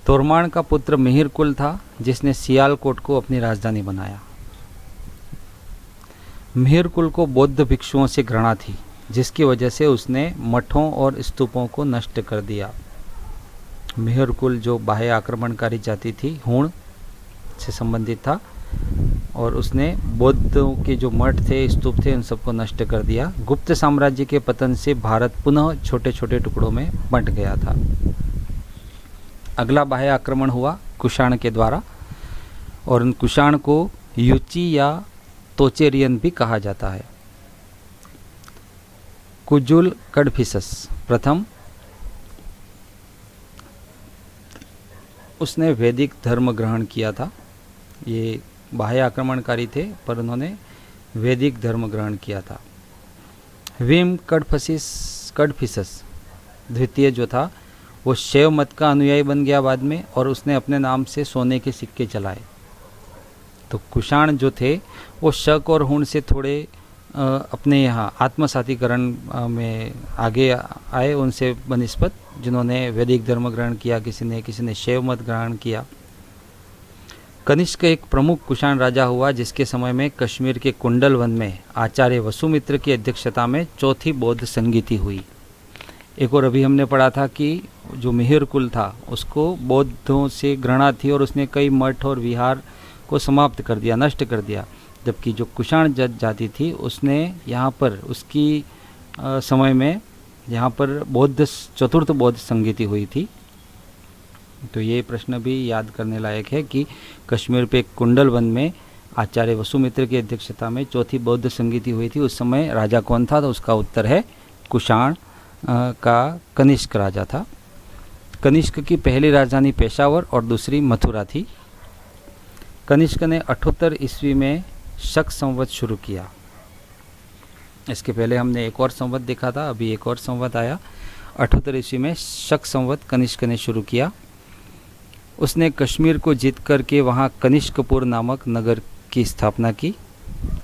तोरमाण का पुत्र मिहिर कुल था जिसने सियालकोट को अपनी राजधानी बनाया। मिहिर कुल को बौद्ध भिक्षुओं से घृणा थी, जिसकी वजह से उसने मठों और स्तूपों को नष्ट कर दिया। मिहिर कुल जो बाह्य आक्रमणकारी जाति थी, हूण से संबंधित था, और उसने बौद्धों के जो मठ थे, स्तूप थे, उन सबको नष्ट कर दिया। गुप्त साम्राज्य के पतन से भारत पुनः छोटे छोटे टुकड़ों में बंट गया था। अगला बाह्य आक्रमण हुआ कुषाण के द्वारा, और उन कुषाण को युची या तोचेरियन भी कहा जाता है। कुजुल कडफिसस प्रथम, उसने वैदिक धर्म ग्रहण किया था। ये बाह्य आक्रमणकारी थे पर उन्होंने वैदिक धर्म ग्रहण किया था। विम कडफिसस द्वितीय जो था वो शैव मत का अनुयायी बन गया बाद में, और उसने अपने नाम से सोने के सिक्के चलाए। तो कुषाण जो थे वो शक और हूण से थोड़े अपने यहाँ आत्मसातीकरण में आगे आए उनसे बनिस्बत, जिन्होंने वैदिक धर्म ग्रहण किया, किसी ने शैव मत ग्रहण किया। कनिष्क एक प्रमुख कुषाण राजा हुआ जिसके समय में कश्मीर के कुंडल वन में आचार्य वसुमित्र की अध्यक्षता में चौथी बौद्ध संगीति हुई। एक और अभी हमने पढ़ा था कि जो मिहिर कुल था उसको बौद्धों से घृणा थी और उसने कई मठ और विहार को समाप्त कर दिया, नष्ट कर दिया। जबकि जो कुषाण जाति थी उसने यहाँ पर उसकी समय में यहाँ पर चतुर्थ बौद्ध संगीति हुई थी। तो ये प्रश्न भी याद करने लायक है कि कश्मीर पे कुंडल वन में आचार्य वसुमित्र की अध्यक्षता में चौथी बौद्ध संगीति हुई थी। उस समय राजा कौन था? तो उसका उत्तर है कुषाण का कनिष्क राजा था। कनिष्क की पहली राजधानी पेशावर और दूसरी मथुरा थी। कनिष्क ने 78 ईस्वी में शक संवत शुरू किया। इसके पहले हमने एक और संवत देखा था, अभी एक और संवत आया। 78 ईस्वी में शक संवत कनिष्क ने शुरू किया। उसने कश्मीर को जीत करके वहाँ कनिष्कपुर नामक नगर की स्थापना की,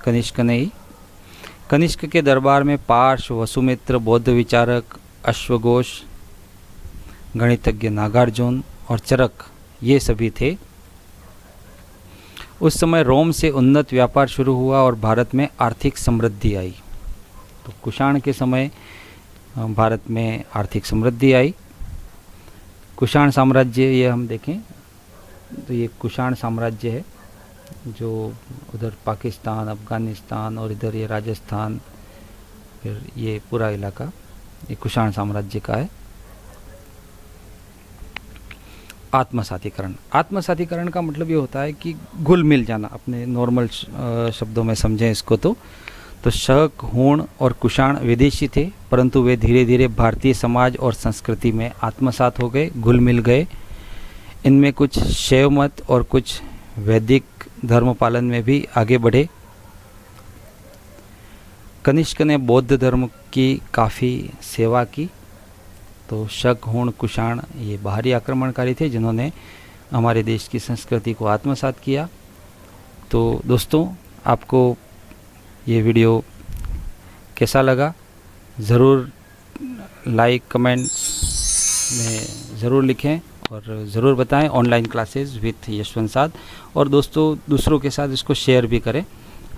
कनिष्क ने ही। कनिष्क के दरबार में पार्श, वसुमित्र, बौद्ध विचारक, अश्वघोष, गणितज्ञ नागार्जुन और चरक ये सभी थे। उस समय रोम से उन्नत व्यापार शुरू हुआ और भारत में आर्थिक समृद्धि आई। तो कुषाण के समय भारत में आर्थिक समृद्धि आई। कुषाण साम्राज्य ये हम देखें तो ये कुषाण साम्राज्य है जो उधर पाकिस्तान, अफ़गानिस्तान और इधर ये राजस्थान, फिर ये पूरा इलाका ये कुषाण साम्राज्य का है। आत्मसातीकरण का मतलब ये होता है कि घुल मिल जाना, अपने नॉर्मल शब्दों में समझें इसको तो शक, हूण और कुषाण विदेशी थे, परंतु वे धीरे धीरे भारतीय समाज और संस्कृति में आत्मसात हो गए, घुल मिल गए। इनमें कुछ शैव मत और कुछ वैदिक धर्म पालन में भी आगे बढ़े। कनिष्क ने बौद्ध धर्म की काफ़ी सेवा की। तो शक, हूण, कुषाण ये बाहरी आक्रमणकारी थे जिन्होंने हमारे देश की संस्कृति को आत्मसात किया। तो दोस्तों, आपको ये वीडियो कैसा लगा ज़रूर लाइक कमेंट्स में ज़रूर लिखें और ज़रूर बताएं। ऑनलाइन क्लासेस विथ यशवंत साध, और दोस्तों दूसरों के साथ इसको शेयर भी करें।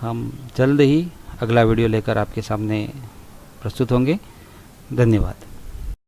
हम जल्द ही अगला वीडियो लेकर आपके सामने प्रस्तुत होंगे। धन्यवाद।